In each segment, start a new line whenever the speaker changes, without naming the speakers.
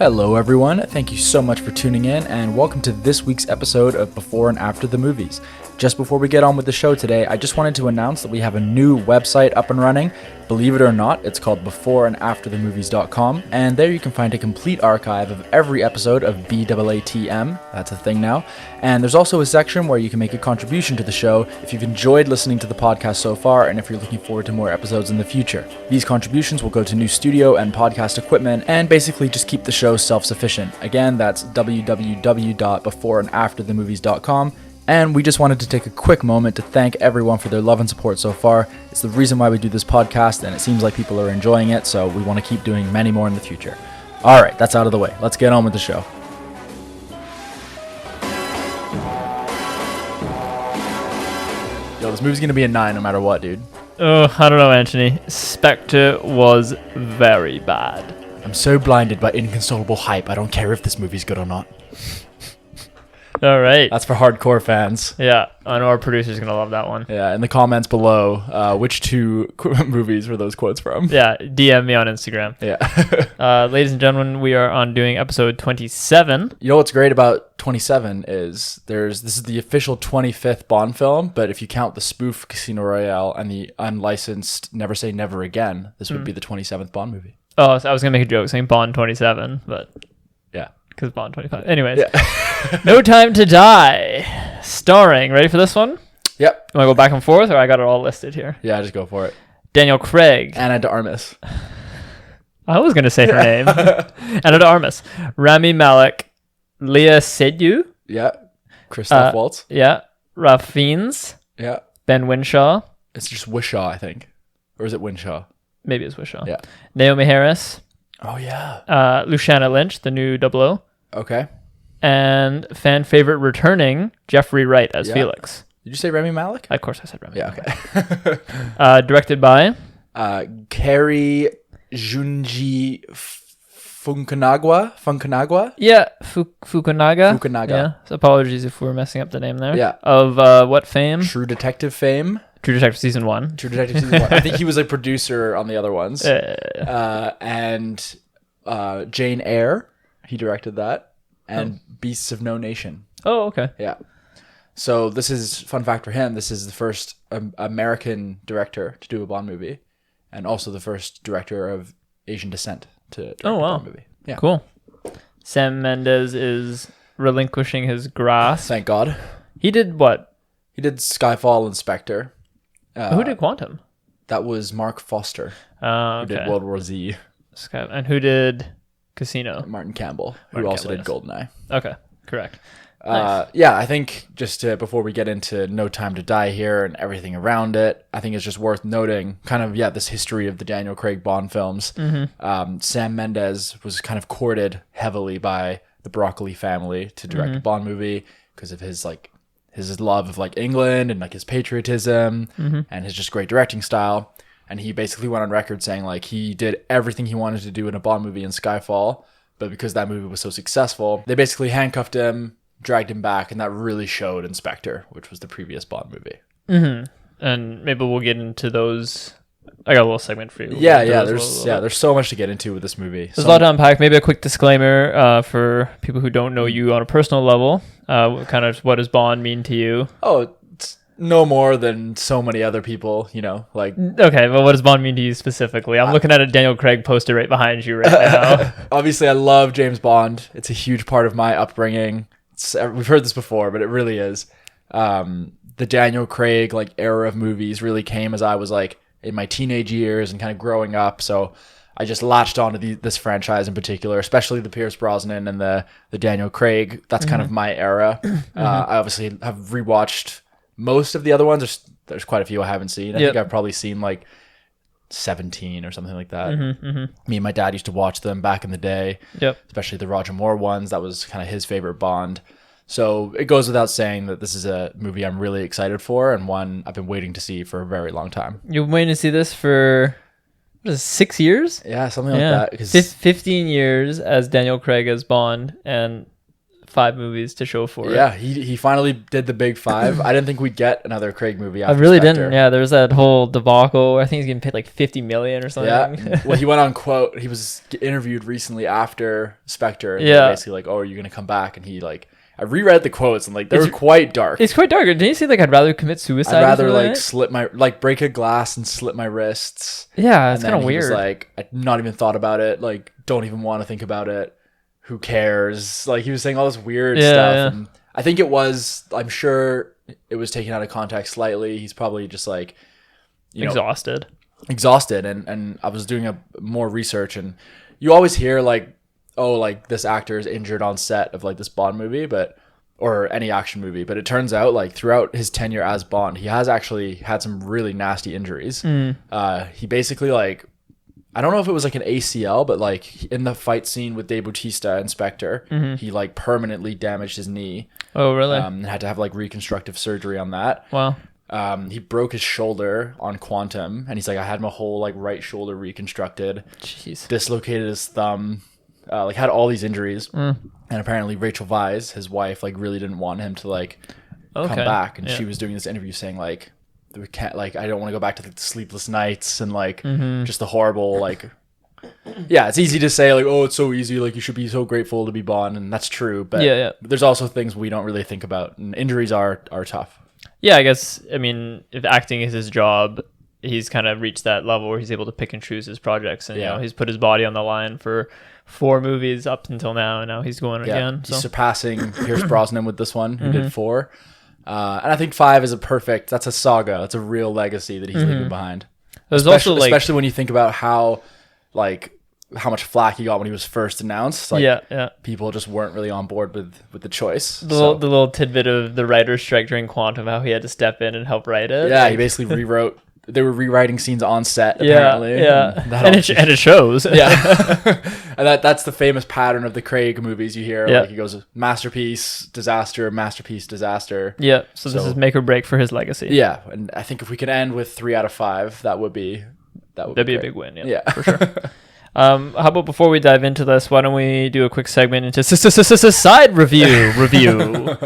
Hello everyone, thank you so much for tuning in and welcome to this week's episode of Before and After the Movies. Just before we get on with the show today, I just wanted to announce that we have a new website up and running. Believe it or not, it's called beforeandafterthemovies.com, and there you can find a complete archive of every episode of BAATM, that's a thing now, and there's also a section where you can make a contribution to the show if you've enjoyed listening to the podcast so far and if you're looking forward to more episodes in the future. These contributions will go to new studio and podcast equipment and basically just keep the show self-sufficient. Again, that's www.beforeandafterthemovies.com. And we just wanted to take a quick moment to thank everyone for their love and support so far. It's the reason why we do this podcast, and it seems like people are enjoying it, so we want to keep doing many more in the future. All right, that's out of the way. Let's get on with the show. Yo, this movie's going to be a 9 no matter what, dude.
Oh, I don't know, Anthony. Spectre was very bad.
I'm so blinded by inconsolable hype, I don't care if this movie's good or not.
All right.
That's for hardcore fans.
Yeah, I know our producer's going to love that one.
Yeah, in the comments below, which two movies were those quotes from?
Yeah, DM me on Instagram.
Yeah.
Ladies and gentlemen, we are on doing episode 27.
You know what's great about 27 is this is the official 25th Bond film, but if you count the spoof Casino Royale and the unlicensed Never Say Never Again, this would be the 27th Bond movie.
Oh, so I was going to make a joke saying Bond 27, but...
Yeah.
Because Bond 25. Anyways.
Yeah.
No Time to Die. Starring, ready for this one?
Yep.
You want to go back and forth, or I got it all listed here?
Yeah, just go for it.
Daniel Craig.
Anna de Armas.
I was going to say her name. Anna de Armas. Rami Malek. Leah Seydoux.
Yeah. Christoph Waltz.
Yeah. Ralph Fiennes.
Yeah.
Ben Winshaw.
It's just Wishaw, I think. Or is it Winshaw?
Maybe it's Wishaw.
Yeah.
Naomi Harris.
Oh, yeah.
Luciana Lynch, the new 00.
Okay.
And fan favorite returning Jeffrey Wright as Felix.
Did you say Rami Malek?
Of course I said Rami.
Yeah,
okay. Directed by?
Cary Junji Fukunaga?
Yeah, Fukunaga.
Fukunaga.
Yeah. So apologies if we're messing up the name there.
Yeah.
Of what fame?
True Detective fame.
True Detective Season 1.
True Detective Season 1. I think he was a producer on the other ones. And Jane Eyre, he directed that. And Beasts of No Nation.
Oh, okay.
Yeah. So this is, fun fact for him, this is the first American director to do a Bond movie. And also the first director of Asian descent to direct a Bond movie. Yeah.
Cool. Sam Mendes is relinquishing his grasp.
Thank God.
He did what?
He did Skyfall and Spectre.
Who did Quantum?
That was Mark Foster,
Okay.
who did World War Z.
And who did Casino?
Martin Campbell, who also did GoldenEye.
Okay, correct. Nice.
Yeah, I think just before we get into No Time to Die here and everything around it, I think it's just worth noting kind of, this history of the Daniel Craig Bond films.
Mm-hmm.
Sam Mendes was kind of courted heavily by the Broccoli family to direct a Bond movie because of his love of England and his patriotism and his just great directing style. And he basically went on record saying he did everything he wanted to do in a Bond movie in Skyfall, but because that movie was so successful, they basically handcuffed him, dragged him back, and that really showed in Spectre, which was the previous Bond movie.
Mm-hmm. And maybe we'll get into those. I got a little segment for you.
There's so much to get into with this movie.
There's a lot to unpack. Maybe a quick disclaimer for people who don't know you on a personal level. Kind of what does Bond mean to you?
Oh, it's no more than so many other people,
Okay, but what does Bond mean to you specifically? I'm looking at a Daniel Craig poster right behind you right now.
Obviously, I love James Bond. It's a huge part of my upbringing. We've heard this before, but it really is. The Daniel Craig era of movies really came as I was in my teenage years and kind of growing up. So I just latched onto this franchise in particular, especially the Pierce Brosnan and the Daniel Craig. That's kind of my era. I obviously have rewatched most of the other ones. There's quite a few I haven't seen. I think I've probably seen 17 or something like that. Me and my dad used to watch them back in the day, especially the Roger Moore ones. That was kind of his favorite Bond. So it goes without saying that this is a movie I'm really excited for and one I've been waiting to see for a very long time.
You've been waiting to see this for, 6 years?
Yeah, something like that.
15 years as Daniel Craig as Bond and 5 movies to show for it.
Yeah, he finally did the big 5. I didn't think we'd get another Craig movie
I
after
really
Spectre.
didn't. Yeah, there was that whole debacle. I think he's getting paid like $50 million or something.
Yeah. Well, he went on quote. He was interviewed recently after Spectre. And
Yeah.
basically like, oh, are you gonna come back? And he like, I reread the quotes and like they were quite dark.
It's quite dark. Didn't you say like I'd rather commit suicide?
I'd rather
or
like
something?
break a glass and slit my wrists.
Yeah, it's
And
kind
then
of
he was
weird.
like, I've not even thought about it. Like, don't even want to think about it. Who cares? Like, he was saying all this weird
Yeah,
stuff.
yeah.
And I think I'm sure it was taken out of context slightly. He's probably just like,
Exhausted.
exhausted. And I was doing more research, and you always hear like, oh, like this actor is injured on set of like this Bond movie, or any action movie. But it turns out like throughout his tenure as Bond, he has actually had some really nasty injuries. He basically like, I don't know if it was like an ACL, but like in the fight scene with Dave Bautista and Spectre, he like permanently damaged his knee.
Oh, really?
And had to have like reconstructive surgery on that.
Wow.
He broke his shoulder on Quantum, and he's like, I had my whole like right shoulder reconstructed,
Jeez.
dislocated his thumb, like had all these injuries. And apparently Rachel Weisz, his wife, like really didn't want him to like come back. And she was doing this interview saying like, we can't, like, I don't want to go back to the sleepless nights and like just the horrible like, yeah, it's easy to say like, oh, it's so easy, like you should be so grateful to be Bond, and that's true, but there's also things we don't really think about, and injuries are tough.
Yeah, I guess, I mean, if acting is his job, he's kind of reached that level where he's able to pick and choose his projects, and you know, he's put his body on the line for 4 movies up until now, and now he's going again.
He's surpassing Pierce Brosnan with this one, who did 4. And I think 5 is that's a saga. That's a real legacy that he's leaving behind.
There's also like,
especially when you think about how much flack he got when he was first announced. Like, people just weren't really on board with the choice.
The little tidbit of the writer's strike during Quantum, how he had to step in and help write it.
Yeah, he basically rewrote. They were rewriting scenes on set, apparently.
Yeah, and it shows.
Yeah. And that's the famous pattern of the Craig movies you hear.
Yeah.
Like he goes masterpiece, disaster, masterpiece, disaster.
Yeah, so this is make or break for his legacy.
Yeah, and I think if we could end with 3 out of 5, that'd be
a big win.
Yeah,
for sure. How about before we dive into this, why don't we do a quick segment into side review?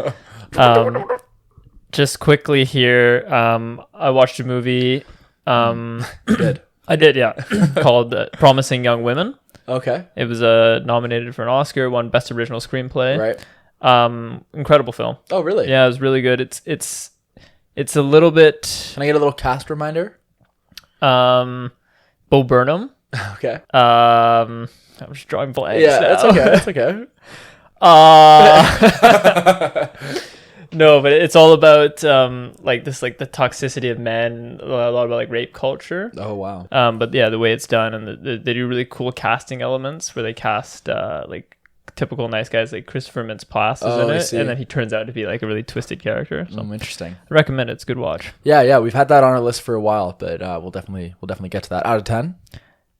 Just quickly here, I watched a movie.
You did.
I did, yeah, called Promising Young Women.
Okay.
It was nominated for an Oscar, won Best Original Screenplay.
Right.
Incredible film.
Oh, really?
Yeah, it was really good. It's a little bit.
Can I get a little cast reminder?
Bo Burnham.
Okay.
I'm just drawing blanks.
Yeah,
now.
that's okay.
No, but it's all about like this, like the toxicity of men, a lot about like rape culture.
Oh, wow.
But yeah, the way it's done, and they do really cool casting elements where they cast like typical nice guys, like Christopher Mintz-Plasse is in it, and then he turns out to be like a really twisted character. So
interesting.
I recommend it. It's a good watch.
Yeah, we've had that on our list for a while, but we'll definitely get to that. Out of 10?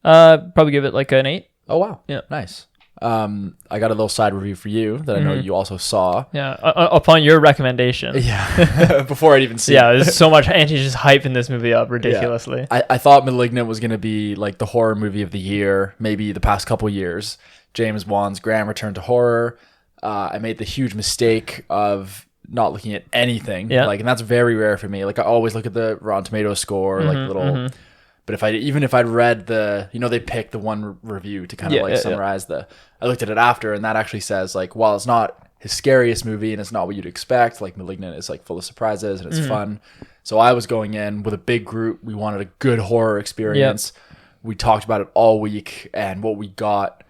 Probably give it like an 8.
Oh, wow.
Yeah.
Nice. I got a little side review for you that I know you also saw.
Yeah, upon your recommendation.
Yeah, before I'd even seen it.
Yeah, there's so much, and he's just hyping this movie up ridiculously.
Yeah. I thought Malignant was going to be like the horror movie of the year, maybe the past couple years. James Wan's grand return to horror. I made the huge mistake of not looking at anything.
Yeah.
And that's very rare for me. Like I always look at the Rotten Tomatoes score, like little... But if I'd read they pick the one review to kind of summarize I looked at it after, and that actually says like, while it's not his scariest movie and it's not what you'd expect, like Malignant is like full of surprises and it's fun. So I was going in with a big group. We wanted a good horror experience. We talked about it all week, and what we got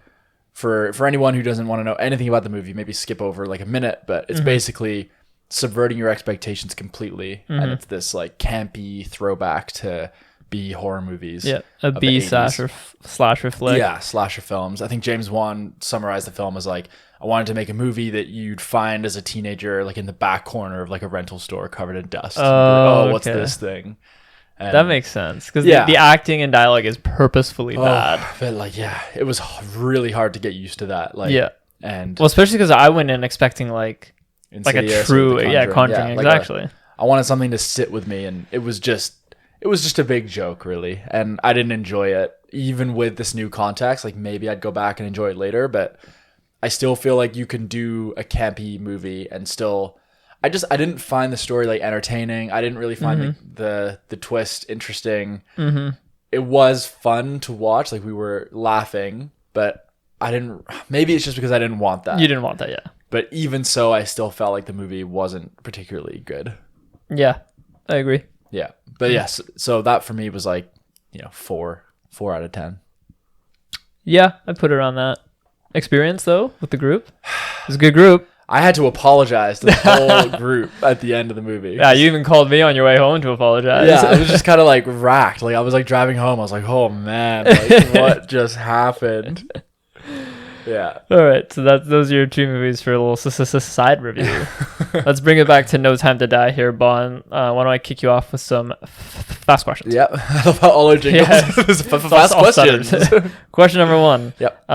for anyone who doesn't want to know anything about the movie, maybe skip over like a minute, but it's basically subverting your expectations completely. And it's this like campy throwback to B horror movies.
Yeah, a B slasher flick.
Yeah, slasher films. I think James Wan summarized the film as like, I wanted to make a movie that you'd find as a teenager, like in the back corner of like a rental store covered in dust. What's this thing? And
that makes sense, because the acting and dialogue is purposefully bad.
But like, it was really hard to get used to that. Like, and
well, especially because I went in expecting like a true Conjuring. Exactly.
I wanted something to sit with me, and it was just a big joke, really, and I didn't enjoy it, even with this new context. Like maybe I'd go back and enjoy it later, but I still feel like you can do a campy movie and still. I didn't find the story like entertaining. I didn't really find the twist interesting. It was fun to watch. Like we were laughing, but I didn't. Maybe it's just because I didn't want that.
You didn't want that, yeah.
But even so, I still felt like the movie wasn't particularly good.
Yeah, I agree.
Yeah, but yes. So that for me was like, 4 out of 10.
Yeah, I put it around that. Experience though with the group. It was a good group.
I had to apologize to the whole group at the end of the movie.
Yeah, you even called me on your way home to apologize.
Yeah, I was just kind of like racked. Like I was like driving home. I was like, oh man, like what just happened? Yeah.
All right, so those are your 2 movies for a little side review. Let's bring it back to No Time to Die here, Bon. Why don't I kick you off with some fast questions?
Yep. I love how all our jingles. Fast questions.
Question number 1.
Yep.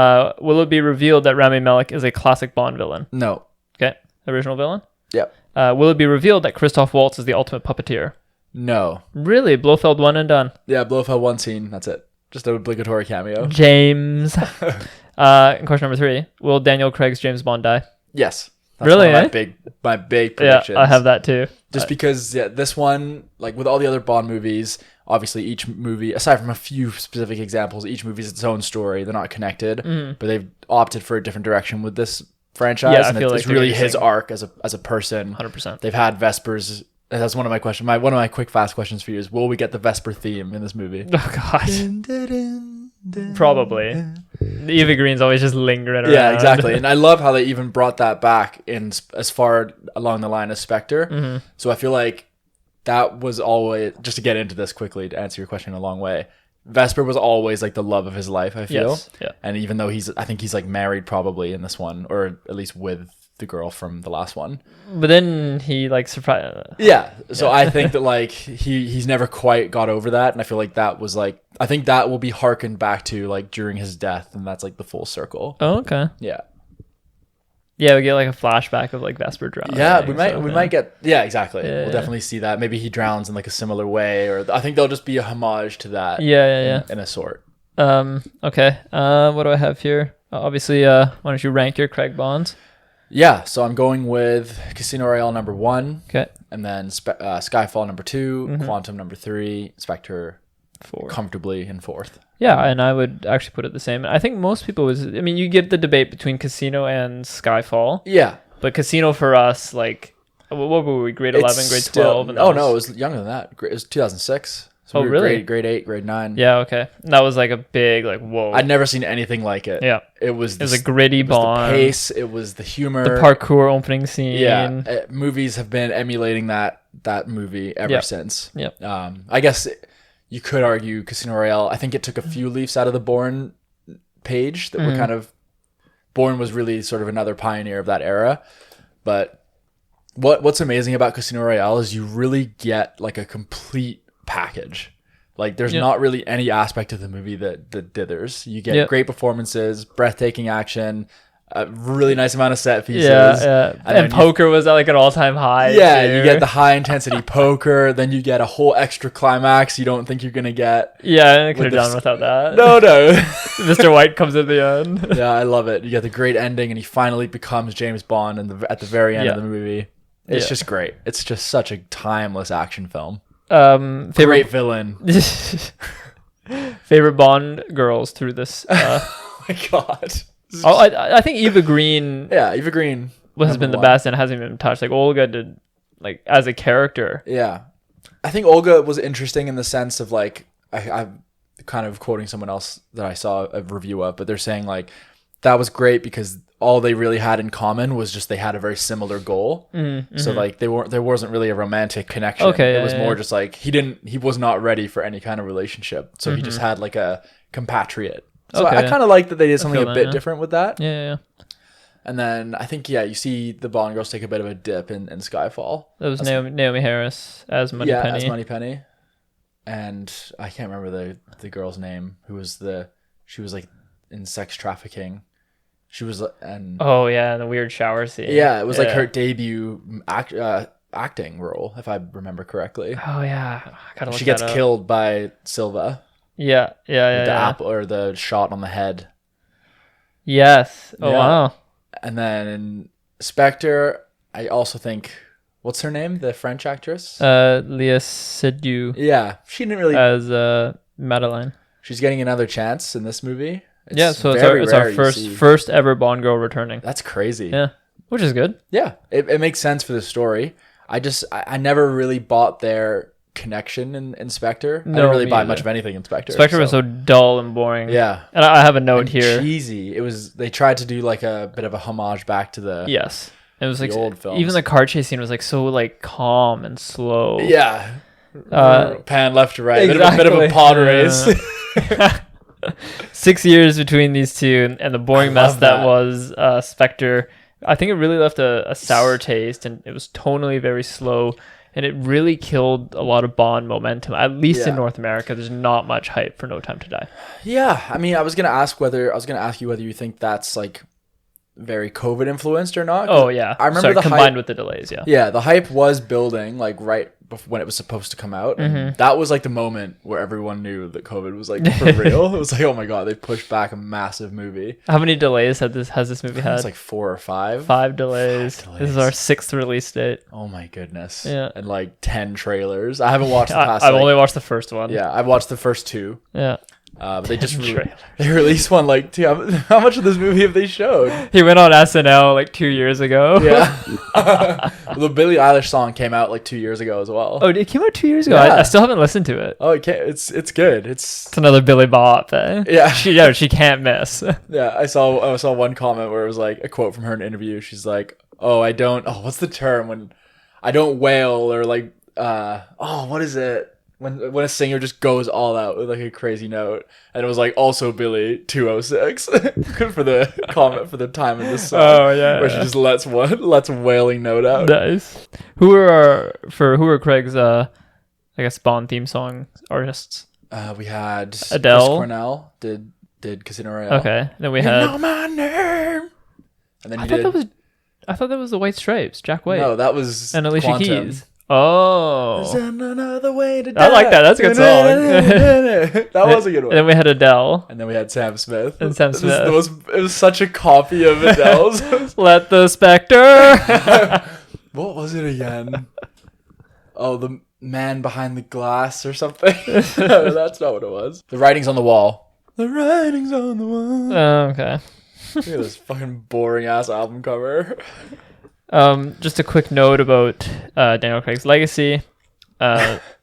Will it be revealed that Rami Malek is a classic Bond villain?
No.
Okay. Original villain?
Yep.
Will it be revealed that Christoph Waltz is the ultimate puppeteer?
No.
Really? Blofeld 1 and done?
Yeah, Blofeld 1 scene. That's it. Just an obligatory cameo.
James. And question number 3. Will Daniel Craig's James Bond die?
Yes. That's
really?
One of my big predictions.
Yeah, I have that too.
Just because this one, like with all the other Bond movies, obviously each movie, aside from a few specific examples, each movie is its own story. They're not connected, but they've opted for a different direction with this franchise.
Yeah,
and it's really his arc as a person.
100%.
They've had Vespers. That's one of my questions. One of my quick fast questions for you is: will we get the Vesper theme in this movie?
Oh God. Probably. Eva Green's always just lingering around.
Yeah, exactly. And I love how they even brought that back in as far along the line as Spectre. So I feel like that was always, just to get into this quickly to answer your question in a long way, Vesper was always like the love of his life, I feel.
Yes. Yeah.
And even though I think he's like married probably in this one, or at least with the girl from the last one.
But then he like surprised.
Yeah. So I think that like he's never quite got over that, and I feel like that was like, I think that will be harkened back to like during his death, and that's like the full circle.
Oh, okay.
Yeah.
Yeah, we get like a flashback of like Vesper drowning.
Yeah, we might get. Yeah, exactly.
Yeah,
we'll definitely see that. Maybe he drowns in like a similar way, or I think there'll just be a homage to that.
Yeah.
In a sort.
Okay. What do I have here? Obviously, why don't you rank your Craig Bonds?
Yeah, so I'm going with Casino Royale number 1.
Okay.
And then Skyfall number 2, Quantum number 3, Spectre
4.
Comfortably in 4th.
Yeah, and I would actually put it the same. I think most people you get the debate between Casino and Skyfall.
Yeah.
But Casino for us, like, what were we, grade 11, grade 12? And
no, it was younger than that. It was 2006. So
really?
Grade 8, grade 9.
Yeah, okay. That was like a big, like, whoa.
I'd never seen anything like it.
Yeah.
It was
a gritty Bond.
The pace, it was the humor.
The parkour opening scene.
Yeah. Movies have been emulating that movie ever since.
Yep.
I guess you could argue Casino Royale, I think it took a few leaves out of the Bourne page that were kind of... Bourne was really sort of another pioneer of that era. But what's amazing about Casino Royale is you really get like a complete package. Like there's not really any aspect of the movie that dithers. You get great performances, breathtaking action, a really nice amount of set pieces.
Yeah. And poker was at like an all-time high.
Yeah, you get the high intensity poker, then you get a whole extra climax you don't think you're gonna get.
Yeah, I could have done without that.
No.
Mr. White comes at the end.
Yeah, I love it. You get the great ending and he finally becomes James Bond at the very end of the movie. It's just great. It's just such a timeless action film. Great villain.
Favorite Bond girls through this.
Oh my god.
I think Eva Green.
Yeah, Eva Green
has been the best and hasn't even touched. Like Olga did, like as a character.
Yeah, I think Olga was interesting in the sense of like I'm kind of quoting someone else that I saw a review of, but they're saying like that was great because all they really had in common was just they had a very similar goal. So like there wasn't really a romantic connection.
Okay,
it was more just like he was not ready for any kind of relationship. So he just had like a compatriot. So I kind of like that they did something a bit different with that.
Yeah.
And then I think you see the Bond girls take a bit of a dip in Skyfall.
That was Naomi Harris as Moneypenny.
Yeah, as Moneypenny. And I can't remember the girl's name she was like in sex trafficking. She was
oh yeah, the weird shower scene.
Yeah, it was like her debut acting role, if I remember correctly.
Oh yeah,
she gets killed by Silva.
Yeah.
The apple or the shot on the head.
Yes. Oh
yeah.
wow.
And then Spectre, I also think, what's her name? The French actress?
Léa Seydoux.
Yeah, she didn't really...
As Madeline.
She's getting another chance in this movie.
So it's our first ever Bond girl returning.
That's crazy.
Yeah, which is good.
Yeah, it makes sense for the story. I never really bought their connection in Spectre. I didn't really buy much of anything in Spectre.
Spectre was so dull and boring.
Yeah.
And I have a note here.
Cheesy. They tried to do like a bit of a homage back to the
Yes. It was like
old films.
Even the car chase scene was like so like calm and slow.
Yeah. Pan left to right.
Exactly.
A bit of a pod race.
6 years between these two and the boring mess that was Spectre. I think it really left a sour taste, and it was tonally very slow. And it really killed a lot of Bond momentum, at least in North America. There's not much hype for No Time to Die.
Yeah, I mean, I was gonna ask you whether you think that's like very COVID influenced or not.
Oh yeah,
I remember the
combined
hype,
with the delays.
Yeah, the hype was building like right before when it was supposed to come out. And that was like the moment where everyone knew that COVID was like for real. It was like, oh my god, they pushed back a massive movie.
How many delays has this movie had?
It's like 4 or 5.
5 delays. This is our 6th release date.
Oh my goodness.
Yeah,
and like 10 trailers. I haven't watched the past.
I've only watched the first one.
Yeah, I've watched the first 2.
Yeah.
But they just they released one like how much of this movie have they showed?
He went on SNL like 2 years ago.
Yeah. The Billie Eilish song came out like 2 years ago as well.
Oh, it came out 2 years ago.
Yeah.
I still haven't listened to it.
Oh, it's good. It's
another Billy Bop. Eh?
Yeah.
She can't miss.
Yeah, I saw one comment where it was like a quote from her in an interview. She's like, what's the term when I don't wail or like what is it? When a singer just goes all out with like a crazy note, and it was like also Billy 206 for the comment for the time of this song.
Oh yeah,
where she just lets a wailing note out.
Nice. Who are Craig's I guess Bond theme song artists?
We had
Adele.
Chris Cornell did Casino Royale.
Okay, then we had
You Know My Name. And then
I thought that was the White Stripes, Jack White.
No, that was
and Alicia
Quantum.
Keys. Oh,
there's another way to die.
I like that. That's a good song.
That was a good one.
And then we had Adele.
And then we had Sam Smith.
And Sam Smith.
It was such a copy of Adele's.
Let the Spectre.
What was it again? Oh, the man behind the glass or something. No, that's not what it was. The writing's on the wall. The writing's on the wall.
Oh, okay.
Look at this fucking boring ass album cover.
Just a quick note about Daniel Craig's legacy.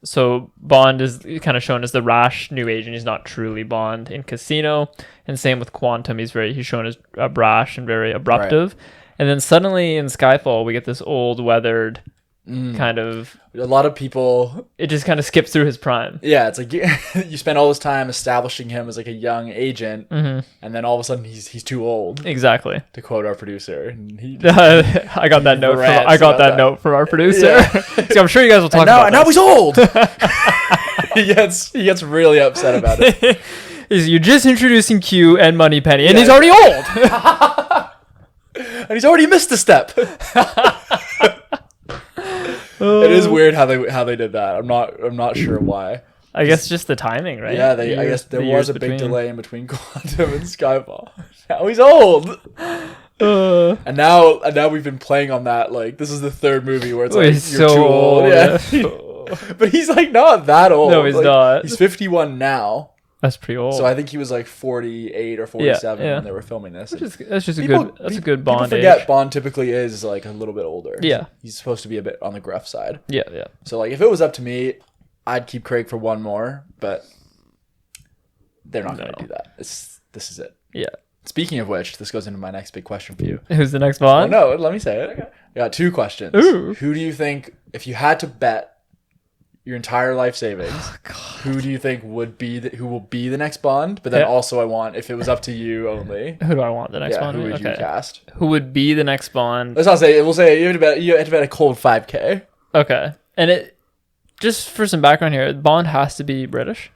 So Bond is kind of shown as the rash new agent. He's not truly Bond in Casino, and same with Quantum. He's shown as brash and very abruptive. Right. And then suddenly in Skyfall, we get this old weathered kind of.
A lot of people.
It just kind of skips through his prime.
Yeah, it's like you spend all this time establishing him as like a young agent, and then all of a sudden he's too old.
Exactly.
To quote our producer, and
I got that note. I got that note from our producer. Yeah. So I'm sure you guys will talk about.
And now he's old. He gets really upset about it.
You're just introducing Q and Moneypenny, and he's already old.
And he's already missed a step. It is weird how they did that. I'm not sure why.
I guess just the timing, right?
Yeah, I guess there was a big delay in between Quantum and Skyfall. Now he's old. And now we've been playing on that. Like this is the third movie where it's like you're too old. Yeah. But he's like not that old.
No, he's not.
He's 51 now.
That's pretty old.
So I think he was like 48 or 47 when they were filming this.
That's just a good Bond age.
People forget Bond typically is like a little bit older.
Yeah.
He's supposed to be a bit on the gruff side.
Yeah.
So like if it was up to me, I'd keep Craig for one more, but they're not going to do that. This is it.
Yeah.
Speaking of which, this goes into my next big question for you.
Who's the next Bond?
Oh, no, let me say it. Okay. I got 2 questions.
Ooh.
Who do you think, if you had to bet your entire life savings, who do you think who will be the next Bond? But then also I want, if it was up to you only.
Who do I want the next Bond?
Who would you cast?
Who would be the next Bond?
Let's not say, we'll say you have to bet a cold 5K.
Okay. And it, just for some background here, Bond has to be British?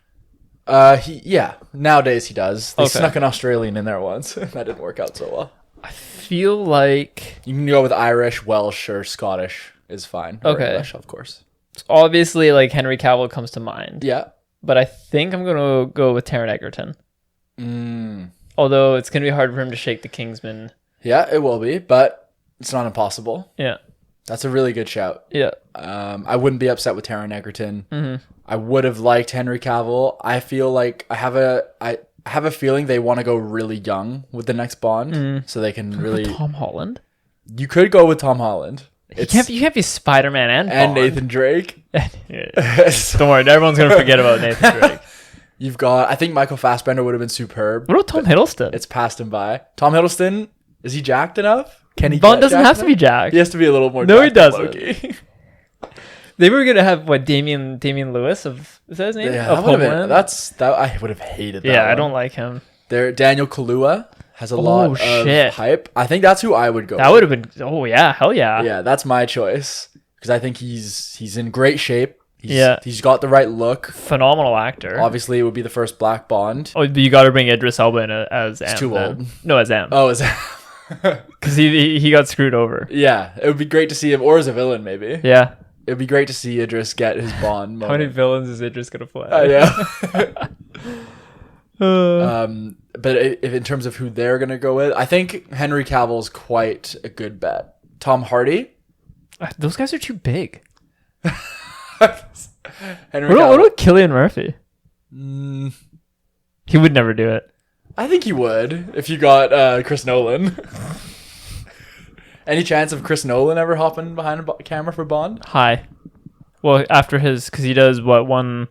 Nowadays he does. They snuck an Australian in there once. That didn't work out so well.
I feel like
you can go with Irish, Welsh, or Scottish is fine. Or
okay.
English, of course.
So obviously, like Henry Cavill comes to mind.
Yeah.
But I think I'm gonna go with Taron Egerton. Although it's gonna be hard for him to shake the Kingsman
Yeah, it will be, but it's not impossible.
Yeah.
That's a really good shout.
Yeah.
I wouldn't be upset with Taron Egerton. I would have liked Henry Cavill. I feel like I have a feeling they want to go really young with the next Bond, so they can really.
Tom Holland.
You could go with Tom Holland.
You can't be Spider-Man and
Nathan Drake.
Don't worry, everyone's gonna forget about Nathan Drake.
You've got. I think Michael Fassbender would have been superb.
What about Tom Hiddleston?
It's passed him by. Tom Hiddleston, is he jacked enough? Can he?
Bond doesn't have to be jacked.
He has to be a little more.
No, he doesn't. They were gonna have Damian Lewis is that his name?
Yeah, I would have hated that.
Yeah,
one.
I don't like him.
Daniel Kaluuya has a lot of hype. I think that's who I would go.
That would have been. Oh yeah, hell yeah.
Yeah, that's my choice because I think he's in great shape. He's got the right look.
Phenomenal actor.
Obviously, it would be the first black Bond.
Oh, but you got to bring Idris Elba in as M.
He's too old.
No, as M.
Oh, as M.
Because he got screwed over.
Yeah, it would be great to see him, or as a villain maybe.
Yeah.
It would be great to see Idris get his Bond moment.
How many villains is Idris gonna play?
Yeah. But if in terms of who they're gonna go with, I think Henry Cavill's quite a good bet. Tom Hardy.
Those guys are too big.
Henry
what about Cillian Murphy? He would never do it.
I think he would if you got Chris Nolan. Any chance of Chris Nolan ever hopping behind a camera for Bond?
Hi. Well, after because he does one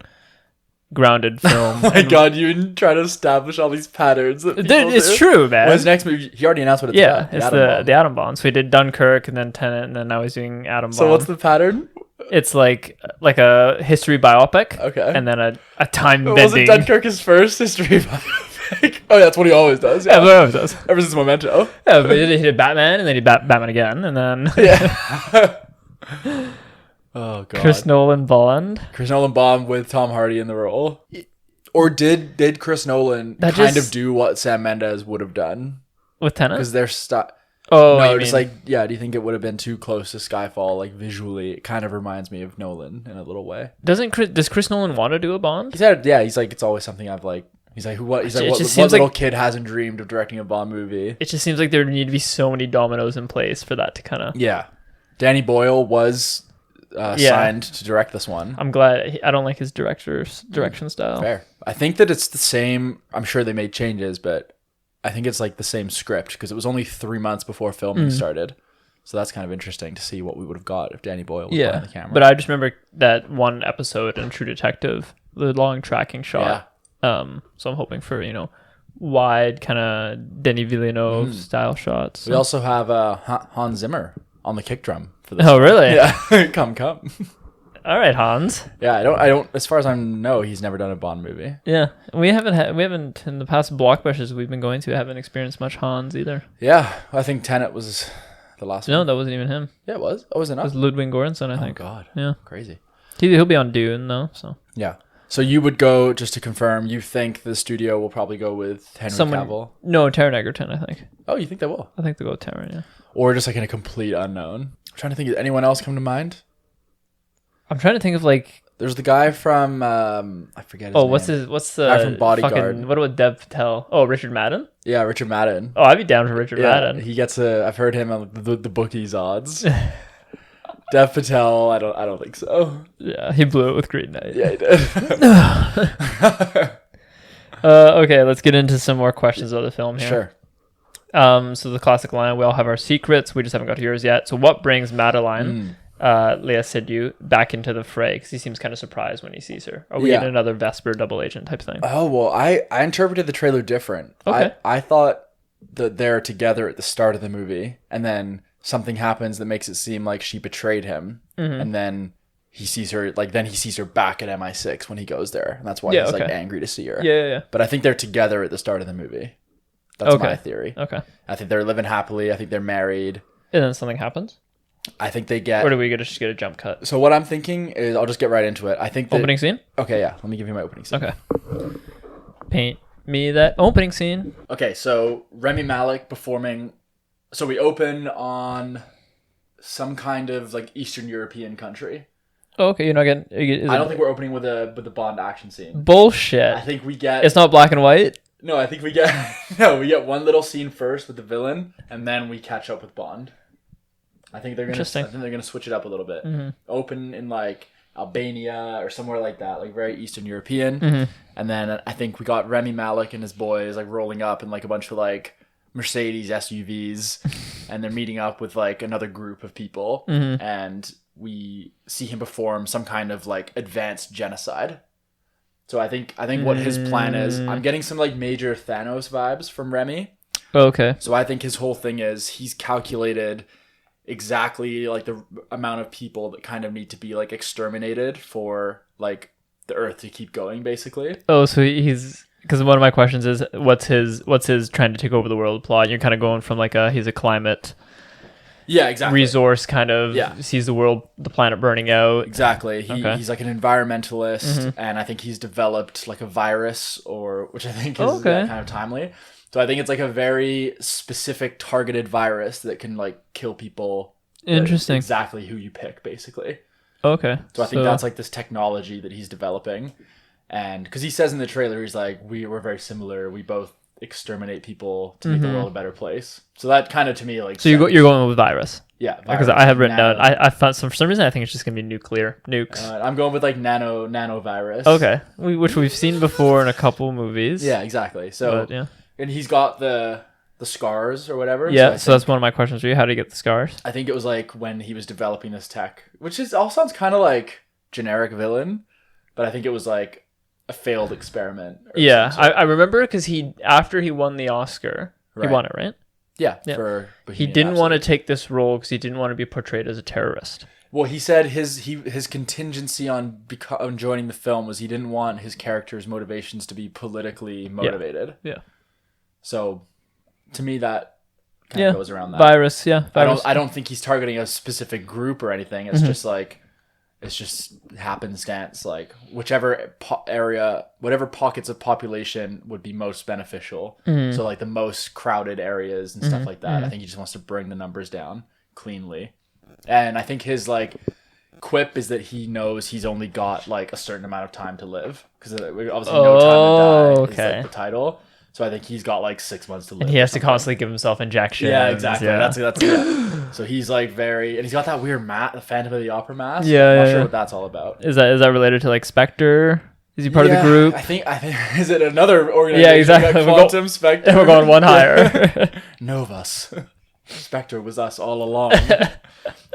grounded film.
Oh my god, you try to establish all these patterns.
It's true, man.
Well, his next movie, he already announced what it's about.
It's the Atom Bomb. So he did Dunkirk and then Tenet, and then now he's doing Atom Bomb.
So what's the pattern?
It's like a history biopic.
Okay.
And then a time bending.
Wasn't Dunkirk his first history biopic? Oh, that's what he always does.
Yeah, he always does.
Ever since Memento.
Yeah, but he did Batman, and then he did Batman again, and then...
Yeah. Oh, God.
Chris Nolan Bond.
Chris Nolan Bond with Tom Hardy in the role. Or did Chris Nolan of do what Sam Mendes would have done?
With Tenet?
Because they're stuck.
Oh,
no, just do you think it would have been too close to Skyfall? Like visually, it kind of reminds me of Nolan in a little way.
Does Chris Nolan want to do a Bond?
He said, yeah, he's like, it's always something I've like. He's like, what little kid hasn't dreamed of directing a Bond movie?
It just seems like there need to be so many dominoes in place for that to kind of.
Yeah, Danny Boyle was signed to direct this one.
I'm glad. I don't like his direction style.
Fair. I think that it's the same. I'm sure they made changes, but I think it's like the same script because it was only 3 months before filming started. So that's kind of interesting to see what we would have got if Danny Boyle was behind the camera.
But I just remember that one episode in True Detective, the long tracking shot. Yeah. So I'm hoping for, wide kind of Denis Villeneuve style shots.
We also have Hans Zimmer on the kick drum for this.
Oh, really?
Yeah. come.
All right, Hans.
Yeah, I don't. As far as I know, he's never done a Bond movie.
Yeah, we haven't in the past blockbusters we've been going to haven't experienced much Hans either.
Yeah, I think Tenet was the last one.
No, that wasn't even him.
Yeah, it was. Oh, was it not?
It was Ludwig Göransson, I think.
Oh God.
Yeah.
Crazy.
He'll be on Dune though. So.
Yeah. So you would go, just to confirm, you think the studio will probably go with Henry Cavill?
No, Taron Egerton, I think.
Oh, you think they will?
I think they'll go with Taron, yeah.
Or just like in a complete unknown. I'm trying to think, does anyone else come to mind?
I'm trying to think of like...
There's the guy from, I forget his name.
What's the...
guy from Bodyguard.
What about Dev Patel? Oh, Richard Madden?
Yeah, Richard Madden.
Oh, I'd be down for Richard Madden.
He gets I've heard him on the bookies odds. Dev Patel, I don't think so.
Yeah, he blew it with Green Knight.
Yeah, he did.
Okay, let's get into some more questions about the film here.
Sure.
So the classic line, we all have our secrets, we just haven't got to yours yet. So what brings Madeline, Léa Seydoux, back into the fray? Because he seems kind of surprised when he sees her. Are we in another Vesper double agent type thing?
Oh, well, I interpreted the trailer different.
Okay.
I thought that they're together at the start of the movie, and then something happens that makes it seem like she betrayed him, and then he sees her back at MI6 when he goes there, and that's why he's like angry to see her.
Yeah.
But I think they're together at the start of the movie. That's my theory.
Okay.
I think they're living happily. I think they're married.
And then something happens?
I think they get...
Or do we just get a jump cut?
So what I'm thinking is, I'll just get right into it. I think
opening scene?
Okay, yeah. Let me give you my opening scene.
Okay. Paint me that opening scene.
Okay, so Rami Malek performing... So we open on some kind of like Eastern European country.
Oh, okay, you're not getting...
I don't think we're opening with the Bond action scene.
Bullshit.
I think we get...
It's not black and white?
No, I think we get one little scene first with the villain, and then we catch up with Bond. I think they're gonna switch it up a little bit.
Mm-hmm.
Open in like Albania or somewhere like that, like very Eastern European.
Mm-hmm.
And then I think we got Remy Malik and his boys like rolling up in like a bunch of like Mercedes SUVs, and they're meeting up with like another group of people,
mm-hmm.
and we see him perform some kind of like advanced genocide. So I think what his plan is, I'm getting some like major Thanos vibes from Remy.
Oh, okay.
So I think his whole thing is he's calculated exactly like the amount of people that kind of need to be like exterminated for like the Earth to keep going, basically.
Oh, so he's, because one of my questions is what's his trying to take over the world plot? You're kind of going from like he's a climate resource kind of sees the planet burning out.
Exactly. He's like an environmentalist, and I think he's developed like a virus, which I think is kind of timely. So I think it's like a very specific targeted virus that can like kill people.
Interesting.
Exactly who you pick, basically.
Okay.
So I think that's like this technology that he's developing. And because he says in the trailer, he's like, we're very similar. We both exterminate people to make the world a better place. So that kind of to me like.
So you're going with virus.
Yeah.
Because I have written down. I thought for some reason I think it's just gonna be nukes.
I'm going with like nanovirus.
Okay. Which we've seen before in a couple movies.
Yeah. Exactly. So
yeah.
And he's got the scars or whatever.
Yeah, so that's one of my questions for you. How did he get the scars?
I think it was like when he was developing this tech, which all sounds kind of like generic villain, but I think it was like a failed experiment.
Yeah, I remember because after he won the Oscar, he won it, right?
Yeah. For
he didn't want to take this role because he didn't want to be portrayed as a terrorist.
Well, he said his contingency on joining the film was he didn't want his character's motivations to be politically motivated.
Yeah.
So, to me, that kind of goes around that.
Virus.
I don't think he's targeting a specific group or anything. It's just like, it's just happenstance. Like whichever area, whatever pockets of population would be most beneficial. So like the most crowded areas and stuff like that. I think he just wants to bring the numbers down cleanly. And I think his like quip is that he knows he's only got like a certain amount of time to live because obviously no time to die is like the title. So I think he's got like 6 months to live.
And he has to constantly give himself injections.
Yeah, exactly. Yeah. That's So he's like and he's got that weird the Phantom of the Opera mask.
Yeah,
I'm not sure what that's all about.
Is that related to like Spectre? Is he part of the group?
I think is it another organization?
Yeah, exactly.
Quantum Spectre.
We're going one higher.
Novus. Spectre was us all along.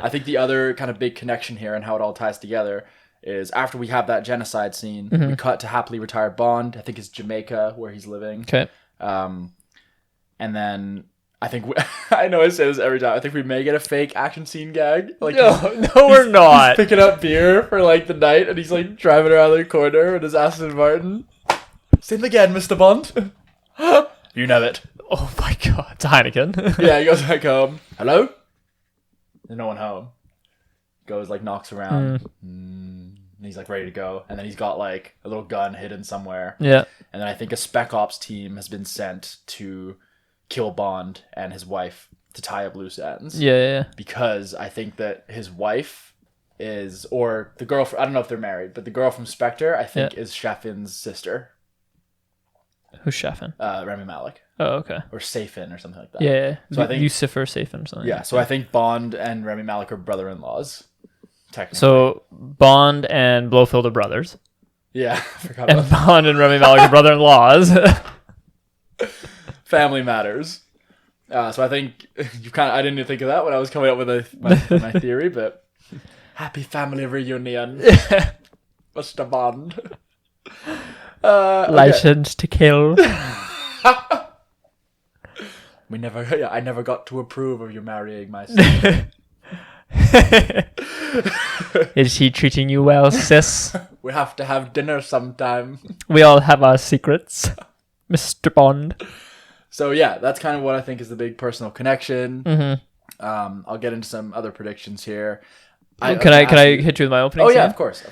I think the other kind of big connection here and how it all ties together is after we have that genocide scene, we cut to happily retired Bond. I think it's Jamaica where he's living.
Okay.
And then I think I know I say this every time. I think we may get a fake action scene gag. Like
no, we're not.
He's picking up beer for like the night, and he's like driving around the corner with his Aston Martin. Say it again, Mr. Bond. You know it.
Oh my God, it's Heineken.
Yeah, he goes back home. Hello? There's no one home. Goes like knocks around. And he's like ready to go, and then he's got like a little gun hidden somewhere.
Yeah.
And then I think a spec ops team has been sent to kill Bond and his wife to tie up loose ends.
Yeah.
Because I think that his wife or the girl, I don't know if they're married, but the girl from Spectre, I think is Shaffin's sister.
Who's Shaffin?
Remy Malik.
Oh, okay.
Or Safin or something like that.
Yeah.
So I think
Lucifer Safin or something.
Yeah. So I think Bond and Remy Malik are brother-in-laws. Technically.
So Bond and Blofeld are brothers.
Yeah, I forgot about
and Bond and Remy Malik are brother-in-laws.
Family matters. So I think I didn't even think of that when I was coming up with my theory, but happy family reunion, Mr. Bond.
License to kill.
I never got to approve of you marrying my son.
Is he treating you well, sis?
We have to have dinner sometime.
We all have our secrets, Mr. Bond.
So yeah, that's kind of what I think is the big personal connection. I'll get into some other predictions here.
Can I hit you with my opening?
Oh yeah, of course.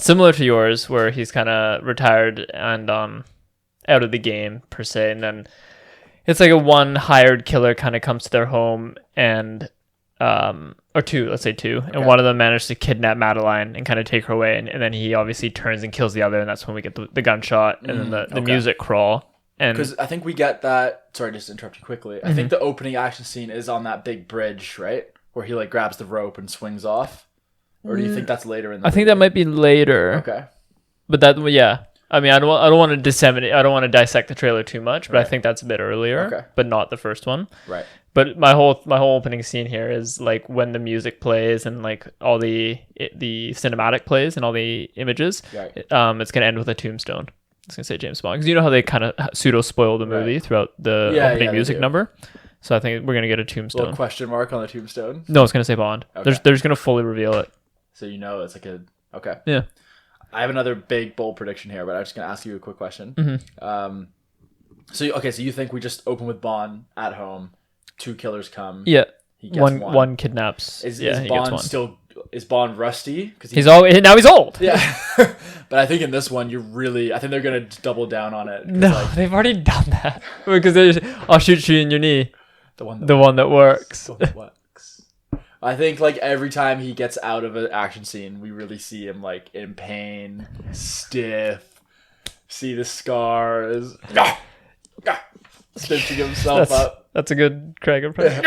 Similar to yours, where he's kind of retired and out of the game per se, and then it's like a one hired killer kind of comes to their home and or two, let's say two, and one of them managed to kidnap Madeline and kind of take her away, and then he obviously turns and kills the other, and that's when we get the gunshot and then the music crawl. And
because I think we get that. Sorry, just to interrupt you quickly. I think the opening action scene is on that big bridge, right, where he like grabs the rope and swings off. Or do you think that's later in the
I think that might be later.
Okay.
But that, yeah. I mean, I don't want to disseminate. I don't want to dissect the trailer too much, but I think that's a bit earlier.
Okay.
But not the first one.
Right.
But my whole opening scene here is like when the music plays and like all the cinematic plays and all the images.
Right.
It's gonna end with a tombstone. It's gonna say James Bond because you know how they kind of pseudo spoil the movie throughout the opening music number. So I think we're gonna get a tombstone.
Little question mark on the tombstone.
No, it's gonna say Bond.
Okay.
They're just gonna fully reveal it.
So you know it's like a okay.
Yeah.
I have another big bold prediction here, but I'm just gonna ask you a quick question. So you think we just open with Bond at home, 2 killers come.
Yeah.
He gets
one kidnaps.
Is
he
Bond
gets one.
still? Is Bond rusty? Because
now he's old.
Yeah. But I think in this one, I think they're gonna double down on it.
No, they've already done that because I'll shoot you in your knee.
The one
that works.
I think like every time he gets out of an action scene, we really see him like in pain, stiff, see the scars, stitching himself up.
That's a good Craig impression.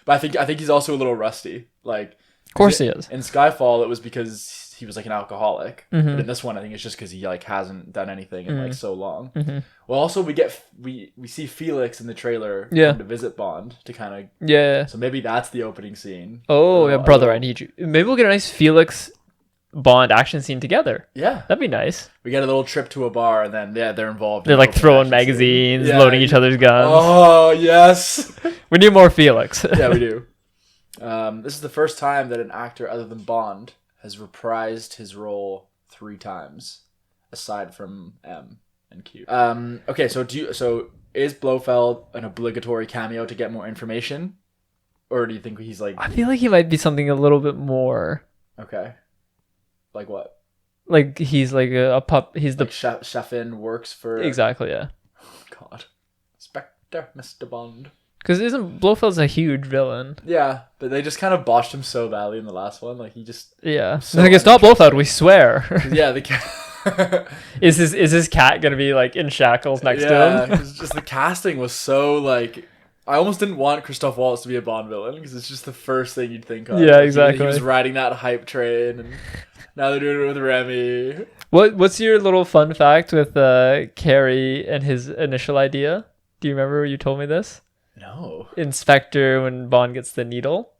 But I think he's also a little rusty. Like,
of course he is.
In Skyfall, it was because he was like an alcoholic. But in this one, I think it's just because he like hasn't done anything in like so long. Well, also we see Felix in the trailer come to visit Bond to kind of So maybe that's the opening scene.
Oh yeah, brother, I need you. Maybe we'll get a nice Felix Bond action scene together.
Yeah,
that'd be nice.
We get a little trip to a bar, and then they're involved.
They're like throwing magazines, loading each other's guns.
Oh yes,
we need more Felix.
Yeah, we do. This is the first time that an actor other than Bond has reprised his role 3 times, aside from M and Q. Okay, so is Blofeld an obligatory cameo to get more information, or do you think he's like?
I feel like he might be something a little bit more.
Okay. Like what?
Like he's like a pup. He's
like the Chefin works for.
Exactly. Yeah.
Oh God, Spectre, Mr. Bond.
Because isn't Blofeld's a huge villain?
Yeah, but they just kind of botched him so badly in the last one. Like he just
So like it's not Blofeld, we swear.
Yeah, the cat.
Is his cat gonna be like in shackles next to him?
Yeah, just the casting was so like. I almost didn't want Christoph Waltz to be a Bond villain because it's just the first thing you'd think of.
Yeah, exactly.
He was riding that hype train, and now they're doing it with Remy.
What's your little fun fact with Carrie and his initial idea? Do you remember you told me this?
No.
Inspector, when Bond gets the needle.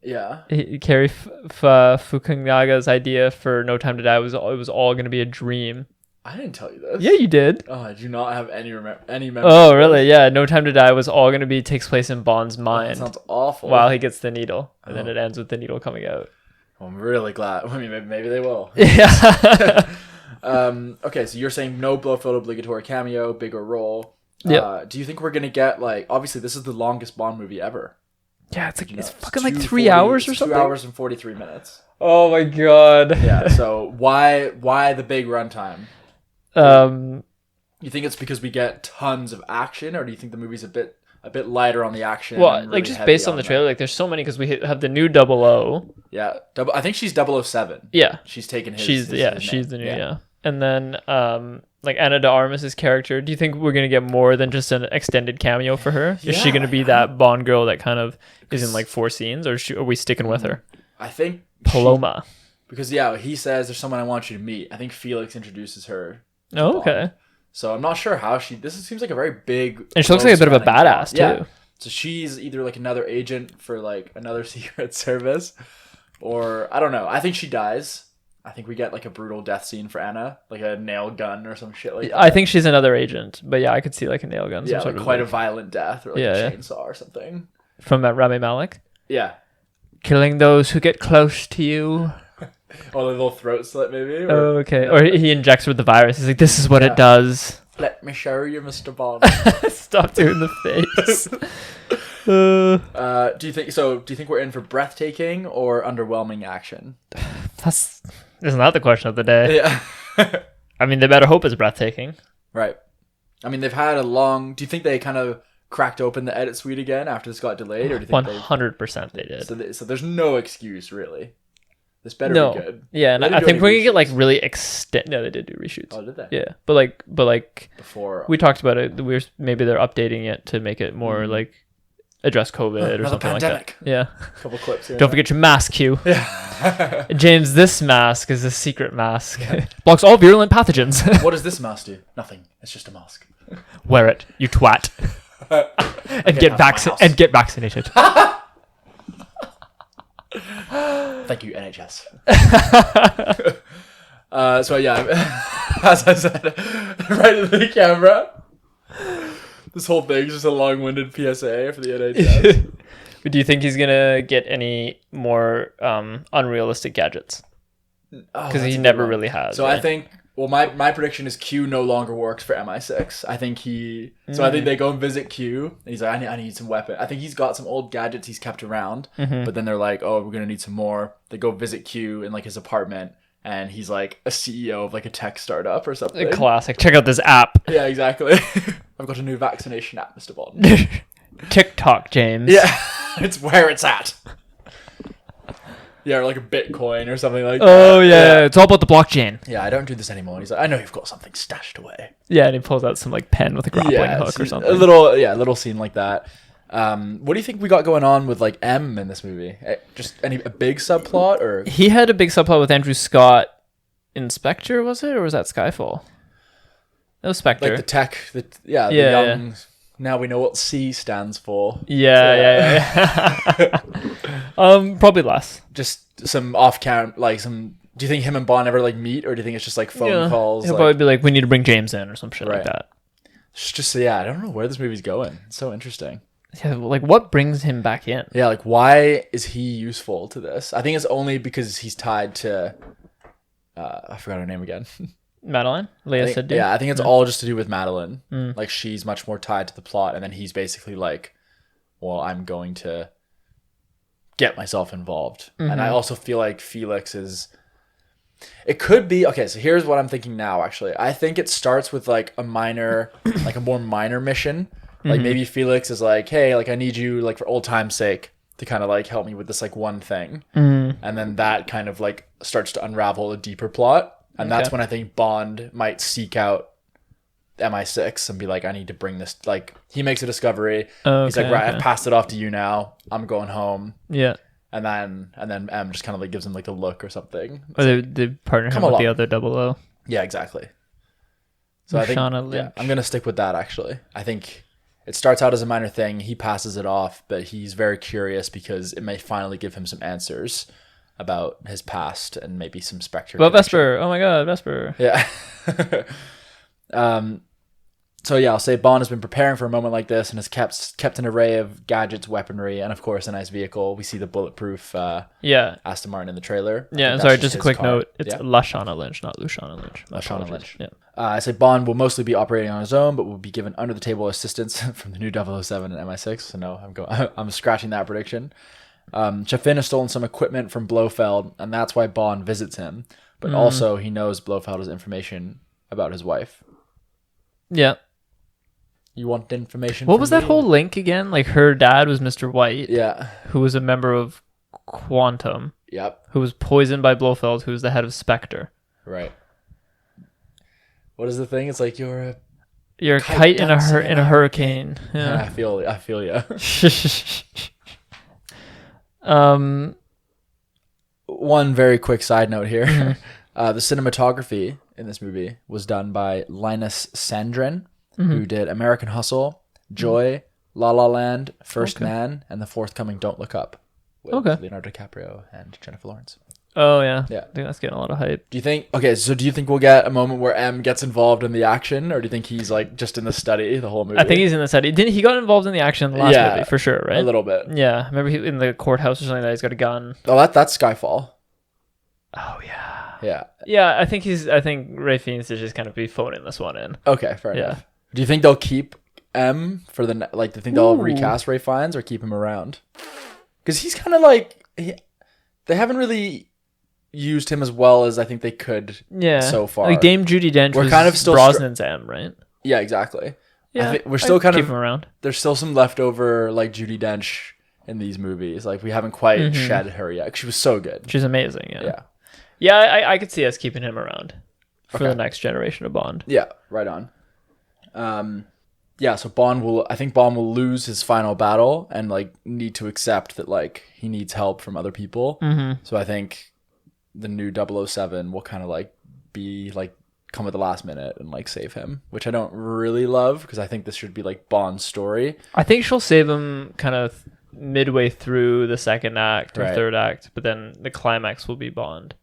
Yeah.
Carrie Fukunaga's idea for No Time to Die was it was all going to be a dream.
I didn't tell you this.
Yeah, you did.
Oh, I do not have any memory.
Oh, really? Yeah, No Time to Die was all going to be takes place in Bond's mind.
That sounds awful.
While he gets the needle, and then it ends with the needle coming out.
Well, I'm really glad. I mean, maybe they will.
Yeah.
Okay, so you're saying no Blofeld obligatory cameo, bigger role.
Yeah.
Do you think we're gonna get like? Obviously, this is the longest Bond movie ever.
Yeah, it's like it's fucking like 3 hours or something.
2 hours and 43 minutes.
Oh my god.
Yeah. So why the big runtime? You think it's because we get tons of action, or do you think the movie's a bit lighter on the action?
Well, like just based on the trailer, like there's so many because we have the new 00.
Yeah, I think she's 007.
Yeah,
she's taken his.
She's the new yeah. And then like Anna de Armas' character, do you think we're gonna get more than just an extended cameo for her? Is she gonna be that Bond girl that kind of is in like 4 scenes, or are we sticking with her?
I think
Paloma.
Because he says there's someone I want you to meet. I think Felix introduces her.
Oh, okay.
So I'm not sure how this seems like a very big.
And she looks like a bit of a badass too.
Yeah. So she's either like another agent for like another secret service, or I don't know. I think she dies. I think we get like a brutal death scene for Anna, like a nail gun or some shit like that.
I think she's another agent, but yeah, I could see like a nail gun.
Yeah, like quite a violent death, or like a chainsaw or something.
From Rami Malek?
Yeah.
Killing those who get close to you.
Or a little throat slit maybe.
Or, okay. No. Or he injects with the virus. He's like, this is what it does.
Let me show you, Mr. Bond.
Stop doing the face.
Do you think we're in for breathtaking or underwhelming action?
Isn't that the question of the day?
Yeah.
I mean, they better hope it's breathtaking.
Right. I mean, they've had a long... Do you think they kind of cracked open the edit suite again after this got delayed? Or do you think
100% they did.
So there's no excuse, really. This better be good.
Yeah, and I think we're gonna get like really extended. No, they did do reshoots.
Oh, did they?
Yeah, but like
before
we talked about it, maybe they're updating it to make it more like address COVID or something pandemic. Like that. Yeah,
a couple clips here.
Don't forget your mask, Q.
Yeah.
James, this mask is a secret mask. Blocks all virulent pathogens.
What does this mask do? Nothing. It's just a mask.
Wear it, you twat, and get vaccinated.
Thank you, NHS. So yeah, as I said, right into the camera. This whole thing is just a long-winded PSA for the NHS.
But do you think he's gonna get any more unrealistic gadgets? Because he never really has.
So right? I think. Well, my prediction is Q no longer works for MI6. I think I think they go and visit Q, and he's like, I need some weapon. I think he's got some old gadgets he's kept around, but then they're like, oh, we're gonna need some more. They go visit Q in like his apartment, and he's like a CEO of like a tech startup or something.
Classic. Check out this app.
Yeah, exactly. I've got a new vaccination app, Mr. Bond.
TikTok, James.
Yeah, it's where it's at. Yeah, or like a Bitcoin or something like that.
Oh, yeah. It's all about the blockchain.
Yeah, I don't do this anymore. And he's like, I know you've got something stashed away.
Yeah, and he pulls out some like pen with a grappling hook or something.
A little scene like that. What do you think we got going on with like M in this movie? Just a big subplot or?
He had a big subplot with Andrew Scott in Spectre, was it? Or was that Skyfall? That was Spectre.
Like the tech, the young... Yeah. Now we know what C stands for.
Yeah. Probably less.
Just some off-count, like some... Do you think him and Bond ever like meet, or do you think it's just like phone calls?
He'll probably be like, we need to bring James in or some shit like that.
It's just, I don't know where this movie's going. It's so interesting.
Yeah, like what brings him back in?
Yeah, like why is he useful to this? I think it's only because he's tied to... I forgot her name again.
Madeline? Leia Seydoux?
Yeah, I think it's all just to do with Madeline. Like, she's much more tied to the plot, and then he's basically like, well, I'm going to get myself involved. And I also feel like Felix is... It could be... Okay, so here's what I'm thinking now, actually. I think it starts with, like, a minor... like, a more minor mission. Like, maybe Felix is like, hey, like, I need you, like, for old time's sake, to kind of, like, help me with this, like, one thing. And then that kind of, like, starts to unravel a deeper plot. And that's when I think Bond might seek out MI6 and be like, I need to bring this. Like, he makes a discovery. He's like, right, I've passed it off to you now. I'm going home.
Yeah.
And then M just kind of like gives him like a look or something.
Or they partner him with the other 00.
Yeah, exactly. So I think I'm going to stick with that, actually. I think it starts out as a minor thing. He passes it off, but he's very curious because it may finally give him some answers about his past and maybe some Spectre.
About Vesper. Oh my god, Vesper.
Yeah. So yeah, I'll say Bond has been preparing for a moment like this and has kept an array of gadgets, weaponry, and of course a nice vehicle. We see the bulletproof Aston Martin in the trailer.
Yeah, sorry, just a quick note. It's Lashana Lynch, not Lushana Lynch.
Lashana Lynch. Yeah. I say Bond will mostly be operating on his own, but will be given under-the-table assistance from the new 007 and MI6. So no, I'm scratching that prediction. Chaffin has stolen some equipment from Blofeld, and that's why Bond visits him. But also, he knows Blofeld has information about his wife.
Yeah.
You want information?
What was that whole link again? Like, her dad was Mr. White.
Yeah.
Who was a member of Quantum.
Yep.
Who was poisoned by Blofeld, who was the head of Spectre.
Right. What is the thing? It's like you're
a kite in a hurricane.
Yeah. I feel you. One very quick side note here. The cinematography in this movie was done by Linus Sandgren, who did American Hustle, Joy, La La Land, First Man, and the forthcoming Don't Look Up with Leonardo DiCaprio and Jennifer Lawrence.
Oh, yeah.
Yeah.
I think that's getting a lot of hype.
Do you think we'll get a moment where M gets involved in the action, or do you think he's like just in the study the whole movie?
I think he's in the study. He got involved in the action in the last movie, for sure, right?
A little bit.
Yeah. Remember in the courthouse or something that he's got a gun?
Oh, that's Skyfall.
Oh, yeah.
Yeah.
Yeah, I think Ray Fiennes is just kind of be phoning this one in.
Okay, fair enough. Do you think they'll keep M for do you think they'll recast Ray Fiennes or keep him around? Because he's kind of like, they haven't really used him as well as I think they could so far.
Like Dame Judi Dench was kind of still Brosnan's M, right?
Yeah, exactly.
Yeah,
we're still kind of
keep him around.
There's still some leftover like Judi Dench in these movies. Like we haven't quite shed her yet. She was so good.
She's amazing. Yeah.
Yeah.
Yeah, I could see us keeping him around for the next generation of Bond.
Yeah, right on. Yeah, so I think Bond will lose his final battle and like need to accept that like he needs help from other people. So I think the new 007 will kind of like be like come at the last minute and like save him, which I don't really love because I think this should be like Bond's story.
I think she'll save him kind of midway through the second act or third act, but then the climax will be Bond.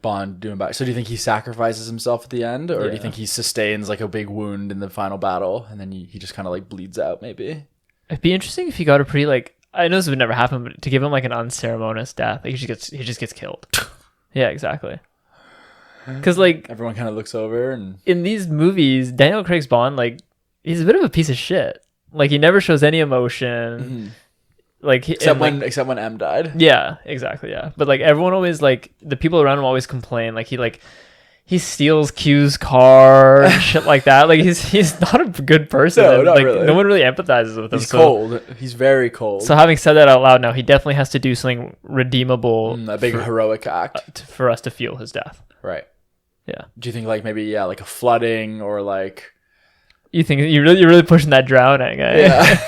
Bond doing back. So do you think he sacrifices himself at the end, or do you think he sustains like a big wound in the final battle and then he just kind of like bleeds out? Maybe
it'd be interesting if he got a pretty like, I know this would never happen, but to give him like an unceremonious death, like he just gets killed. Yeah, exactly. Because like
everyone kind of looks over, and
in these movies, Daniel Craig's Bond, like he's a bit of a piece of shit. Like he never shows any emotion. Like
except when M died.
Yeah, exactly. Yeah, but like everyone always like the people around him always complain. Like he steals Q's car and shit like that. Like he's not a good person.
No, not
like
really.
No one really empathizes with him.
He's cold. He's very cold.
So having said that out loud, now he definitely has to do something redeemable.
A big heroic act
for us to feel his death.
Right.
Yeah.
Do you think like maybe like a flooding or like?
You think you're really pushing that drowning? Eh?
Yeah.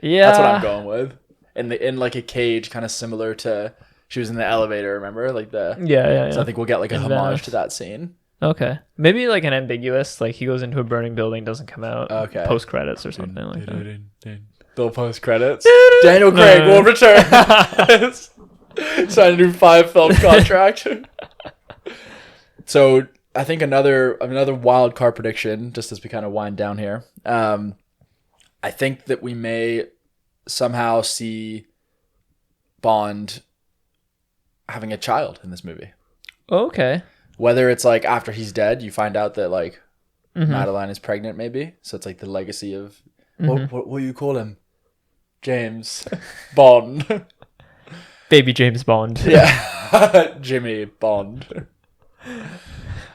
Yeah,
that's what I'm going with. In like a cage, kind of similar to she was in the elevator. Remember, like the
yeah.
So I think we'll get like a homage to that scene.
Okay, maybe like an ambiguous, like he goes into a burning building, doesn't come out. Okay, post credits or something like that.
Bill post credits. Daniel Craig will return. Sign a new 5-film contract. So I think another wild card prediction, just as we kind of wind down here. I think that we may somehow see Bond having a child in this movie.
Okay.
Whether it's like after he's dead, you find out that like Madeline is pregnant, maybe. So it's like the legacy of what do you call him? James Bond.
Baby James Bond.
Yeah. Jimmy Bond.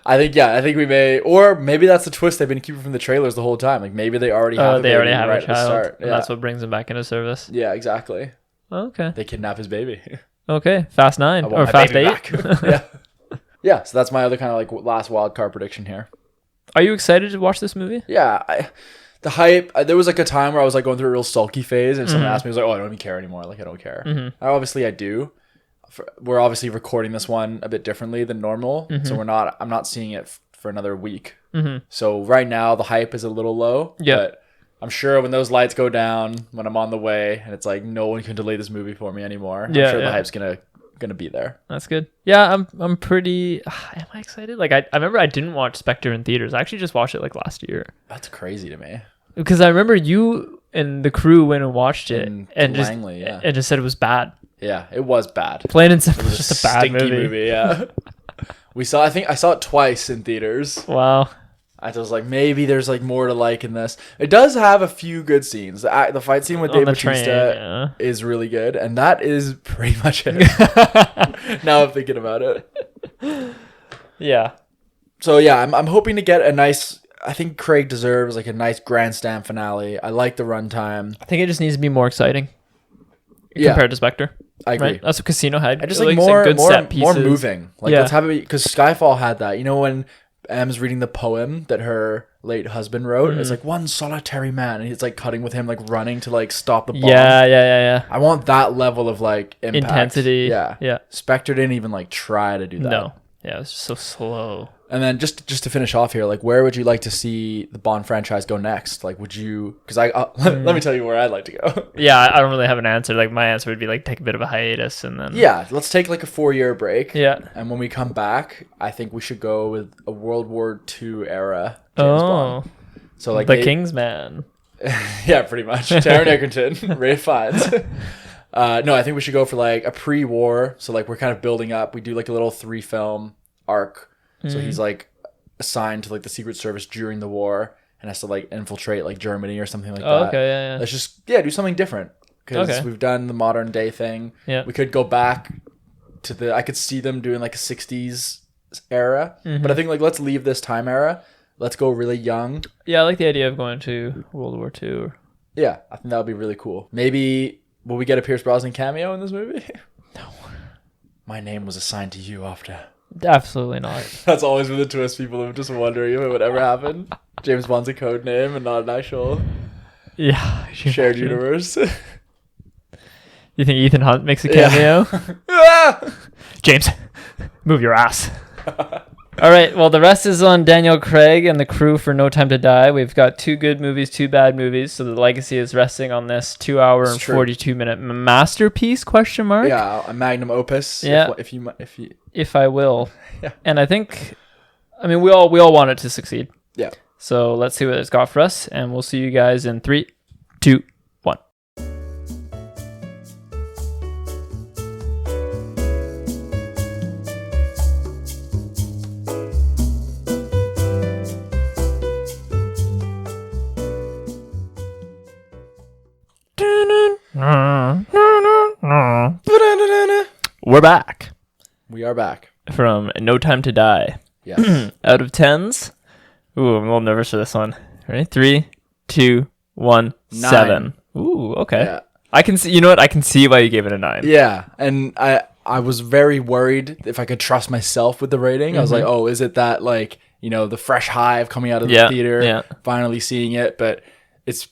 I think we may, or maybe that's the twist they've been keeping from the trailers the whole time. Like maybe they already have.
They already have a child.
Yeah.
And that's what brings him back into service.
Yeah, exactly.
Okay.
They kidnap his baby.
Okay, Fast 9 or Fast 8.
Yeah. Yeah. So that's my other kind of like last wild card prediction here.
Are you excited to watch this movie?
Yeah. The hype. There was like a time where I was like going through a real sulky phase, and someone asked me, I was like, "Oh, I don't even care anymore. Like I don't care." Obviously, I do. We're obviously recording this one a bit differently than normal, so I'm not seeing it for another week. So right now the hype is a little low.
Yeah.
But I'm sure when those lights go down, when I'm on the way, and it's like no one can delay this movie for me anymore. I'm sure the hype's gonna be there.
That's good. Yeah, I'm pretty. Am I excited? Like I remember I didn't watch Spectre in theaters. I actually just watched it like last year.
That's crazy to me.
Because I remember you and the crew went and watched it and just said it was bad.
Yeah, it was bad.
Plain and simple, just a bad movie.
Yeah. I think I saw it twice in theaters.
Wow.
I was like, maybe there's like more to like in this. It does have a few good scenes. The fight scene with Dave Bautista is really good, and that is pretty much it. Now I'm thinking about it.
Yeah.
So yeah, I'm hoping to get a nice. I think Craig deserves like a nice grandstand finale. I like the runtime.
I think it just needs to be more exciting compared to Spectre.
I agree.
Right? That's what Casino had.
I just like more moving. Like let's have it because Skyfall had that. You know when M's reading the poem that her late husband wrote. It's like one solitary man, and he's like cutting with him, like running to like stop the bomb.
Yeah.
I want that level of like impact.
Intensity.
Yeah. Spectre didn't even like try to do that.
No. Yeah, it was just so slow.
And then just to finish off here, like where would you like to see the Bond franchise go next? Like would you? Because let me tell you where I'd like to go.
Yeah, I don't really have an answer. Like my answer would be like take a bit of a hiatus and then.
Yeah, let's take like a 4-year break.
Yeah.
And when we come back, I think we should go with a World War II era James Bond. So like
the Kingsman.
Yeah, pretty much. Taron Egerton, Ralph Fiennes. No, I think we should go for like a pre-war. So like we're kind of building up. We do like a little 3-film arc. So he's like assigned to like the Secret Service during the war and has to like infiltrate like Germany or something like that.
Okay, yeah.
Let's just do something different because we've done the modern day thing.
Yeah,
we could go back to I could see them doing like a 60s era, but I think like let's leave this time era. Let's go really young.
Yeah, I like the idea of going to World War II.
Yeah, I think that would be really cool. Maybe will we get a Pierce Brosnan cameo in this movie?
No.
My name was assigned to you after.
Absolutely not.
That's always been the twist. People are just wondering if it would ever happen. James Bond's a code name and not an actual shared universe.
You think Ethan Hunt makes a cameo?
Yeah.
James, move your ass. All right, well, the rest is on Daniel Craig and the crew for No Time to Die. We've got 2 good movies, 2 bad movies, so the legacy is resting on this 2 hour and 42-minute masterpiece, question mark?
Yeah, a magnum opus,
yeah. If I will.
Yeah.
And I think, I mean, we all want it to succeed.
Yeah.
So let's see what it's got for us, and we'll see you guys in 3, 2, 1. We're back.
We are back
from No Time to Die.
Yes.
Out of 10s. Ooh, I'm a little nervous for this one. Ready? 3, 2, 1, 7. Ooh, okay. Yeah. I can see. You know what? I can see why you gave it a 9.
Yeah, and I was very worried if I could trust myself with the rating. Mm-hmm. I was like, oh, is it that like the fresh high of coming out of the theater, finally seeing it? But it's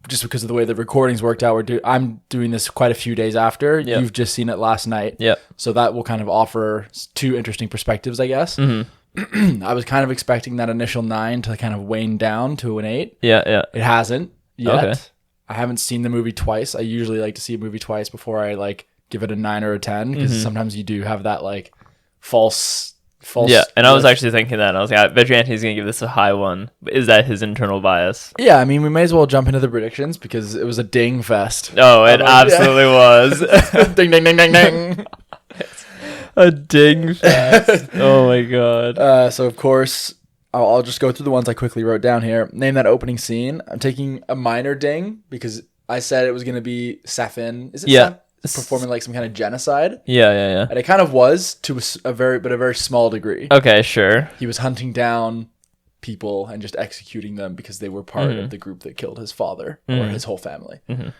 just because of the way the recordings worked out. I'm doing this quite a few days after. Yep. You've just seen it last night.
Yeah.
So that will kind of offer 2 interesting perspectives, I guess. Mm-hmm. I was kind of expecting that initial 9 to kind of wane down to an 8.
Yeah.
It hasn't yet.
Okay.
I haven't seen the movie twice. I usually like to see a movie twice before I like give it a 9 or a 10 because sometimes you do have that like false.
Yeah, and I was actually thinking that. I was like, I bet you Anthony's going to give this a high one. Is that his internal bias?
Yeah, I mean, we may as well jump into the predictions because it was a ding fest.
Oh, it absolutely was.
Ding, ding, ding, ding, ding.
A ding fest. Oh, my God.
So, of course, I'll just go through the ones I quickly wrote down here. Name that opening scene. I'm taking a minor ding because I said it was going to be Safin. Is it Safin? Performing like some kind of genocide.
Yeah.
And it kind of was to a very small degree.
Okay, sure.
He was hunting down people and just executing them because they were part of the group that killed his father or his whole family. Mm-hmm.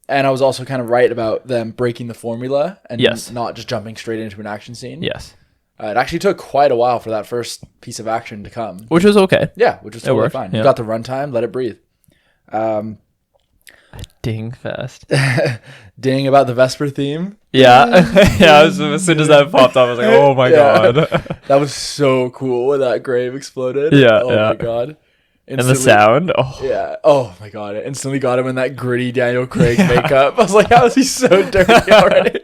And I was also kind of right about them breaking the formula and not just jumping straight into an action scene.
Yes.
It actually took quite a while for that first piece of action to come.
Which was okay.
Yeah, which was totally fine. Yeah. You got the runtime, let it breathe.
Ding fest.
Ding about the Vesper theme.
Yeah. As soon as that popped up, I was like, oh my God.
That was so cool when that grave exploded.
Yeah.
Oh my God.
And the sound. Oh.
Yeah. Oh my God. It instantly got him in that gritty Daniel Craig makeup. I was like, how is he so dirty already?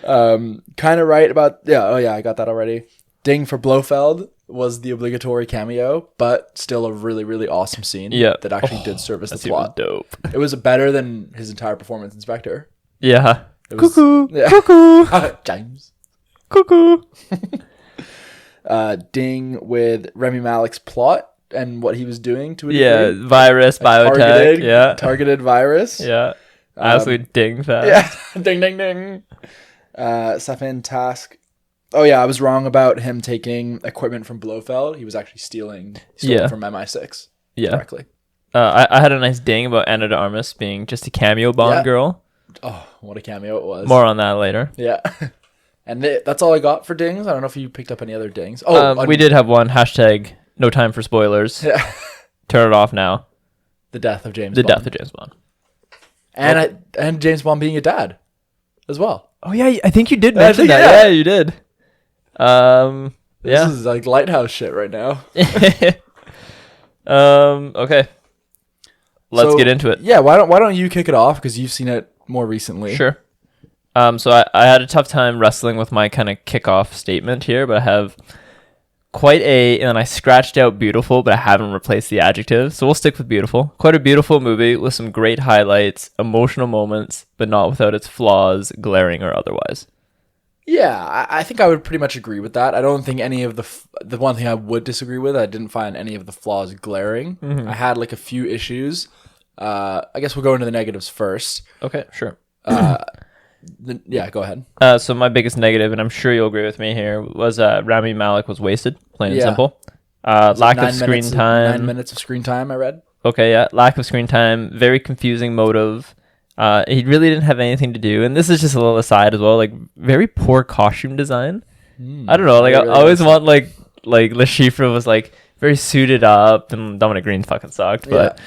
Kind of right about, I got that already. Ding for Blofeld was the obligatory cameo, but still a really, really awesome scene that actually did service the plot.
Dope.
It was better than his entire performance in Spectre.
Yeah.
Cuckoo. James.
Cuckoo.
Ding with Rami Malek's plot and what he was doing to a degree.
Virus, biotech.
Targeted virus.
Yeah. Absolutely ding fast.
Yeah. Ding, ding, ding. Safin Task. Oh, yeah, I was wrong about him taking equipment from Blofeld. He was actually stealing from MI6 directly.
I had a nice ding about Ana de Armas being just a cameo Bond girl.
Oh, what a cameo it was.
More on that later.
Yeah. And that's all I got for dings. I don't know if you picked up any other dings.
We did have one. # no time for spoilers.
Yeah.
Turn it off now.
The death of James
Bond.
The death of
James Bond.
And James Bond being a dad as well.
Oh, yeah. I think you did mention that. Yeah, you did.
This is like lighthouse shit right now.
Okay. Let's get into it.
Yeah, why don't you kick it off because you've seen it more recently.
Sure. So I had a tough time wrestling with my kind of kickoff statement here, but I have and I scratched out beautiful, but I haven't replaced the adjective. So we'll stick with beautiful. Quite a beautiful movie with some great highlights, emotional moments, but not without its flaws, glaring or otherwise.
Yeah, I think I would pretty much agree with that. I don't think any of the one thing I would disagree with, I didn't find any of the flaws glaring. Mm-hmm. I had like a few issues. I guess we'll go into the negatives first.
Okay, sure.
Go ahead.
So my biggest negative, and I'm sure you'll agree with me here, was Rami Malek was wasted, plain and simple. Lack of screen time.
9 minutes of screen time, I read.
Okay, yeah. Lack of screen time, very confusing motive. He really didn't have anything to do. And this is just a little aside as well, like very poor costume design. I don't know, like I always want like Le Chiffre was like very suited up, and Dominic Green fucking sucked, but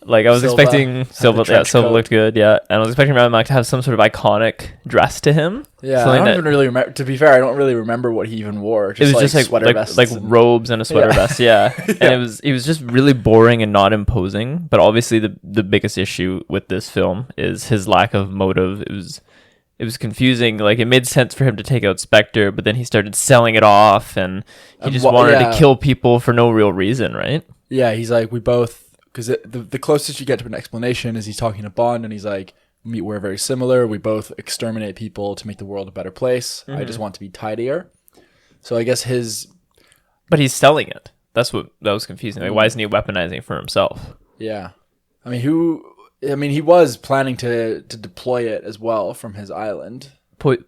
like I was expecting Silva looked good, and I was expecting Rami Malek to have some sort of iconic dress to him.
Yeah, I don't even really remember. To be fair, I don't really remember what he even wore.
It was just like sweater vests, like robes and a sweater vest. Yeah, and it was just really boring and not imposing. But obviously, the biggest issue with this film is his lack of motive. It was confusing. Like, it made sense for him to take out Spectre, but then he started selling it off, and he just wanted to kill people for no real reason, right?
Yeah, he's like, we both, because the closest you get to an explanation is he's talking to Bond, and he's like, we're very similar. We both exterminate people to make the world a better place. I just want to be tidier. So I guess
But he's selling it. That was confusing. Like, why isn't he weaponizing it for himself?
Yeah. I mean, he was planning to deploy it as well from his island.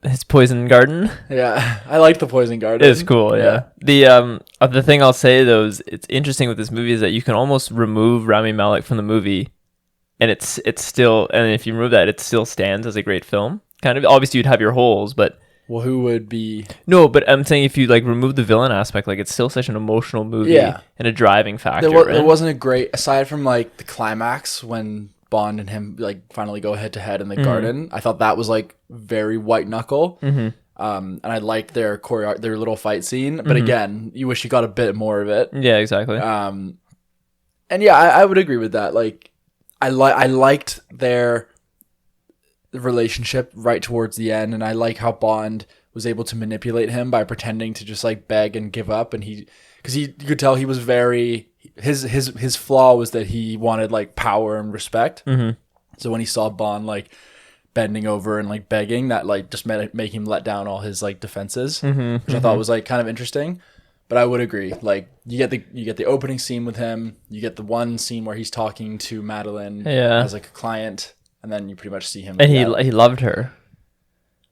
His poison garden.
Yeah, I like the poison garden.
It's cool. Yeah. The thing I'll say though is it's interesting with this movie is that you can almost remove Rami Malek from the movie, and it's still, and if you remove that, it still stands as a great film. Kind of. Obviously, you'd have your holes, but
well, who would be?
No, but I'm saying if you like remove the villain aspect, like it's still such an emotional movie and a driving factor.
There wasn't a great, aside from like the climax when Bond and him like finally go head to head in the garden. I thought that was like very white knuckle. And I liked their little fight scene, but again, you wish you got a bit more of it.
Yeah, exactly.
And yeah, I would agree with that. Like, I liked their relationship right towards the end, and I like how Bond was able to manipulate him by pretending to just like beg and give up, and you could tell he was very. His flaw was that he wanted like power and respect. So when he saw Bond like bending over and like begging, that like just make him let down all his like defenses, which I thought was like kind of interesting. But I would agree, like you get the opening scene with him, you get the one scene where he's talking to Madeline as like a client, and then you pretty much see him.
And he loved her.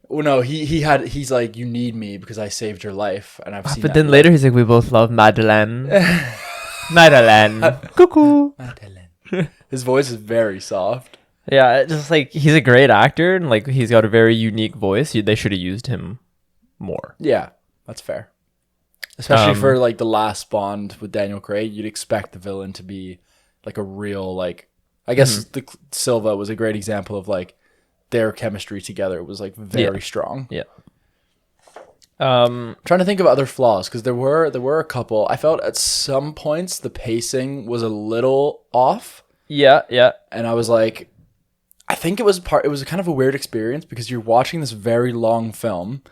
Well, no, he's like, you need me because I saved your life, and I've seen.
But then later he's like, we both love Madeline. Madeline. Cuckoo.
Madeline. His voice is very soft.
Yeah, just like he's a great actor and like he's got a very unique voice. They should have used him more.
Yeah, that's fair. Especially for like the last Bond with Daniel Craig, you'd expect the villain to be like a real like. I guess Silva was a great example of like their chemistry together was like very strong.
Yeah.
Trying to think of other flaws because there were a couple. I felt at some points the pacing was a little off.
Yeah.
And I was like, I think it was kind of a weird experience because you're watching this very long film,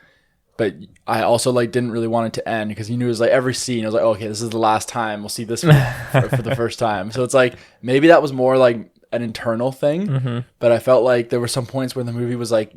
but I also like didn't really want it to end because you knew it was like every scene. I was like, oh, okay, this is the last time we'll see this for the first time. So it's like maybe that was more like an internal thing, but I felt like there were some points where the movie was like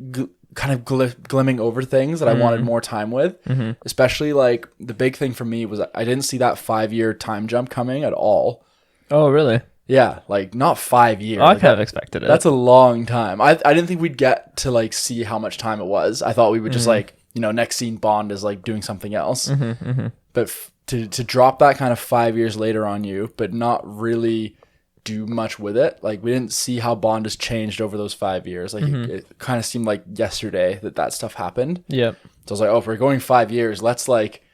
kind of glimming over things that I wanted more time with. Especially like the big thing for me was I didn't see that 5-year time jump coming at all.
Oh, really?
Yeah, like not 5 years.
Oh, I kind of expected it.
That's a long time. I didn't think we'd get to like see how much time it was. I thought we would just like, you know, next scene Bond is like doing something else. But to drop that kind of 5 years later on you, but not really do much with it. Like we didn't see how Bond has changed over those 5 years. Like it kind of seemed like yesterday that stuff happened.
Yeah. So
I was like, oh, if we're going 5 years, let's like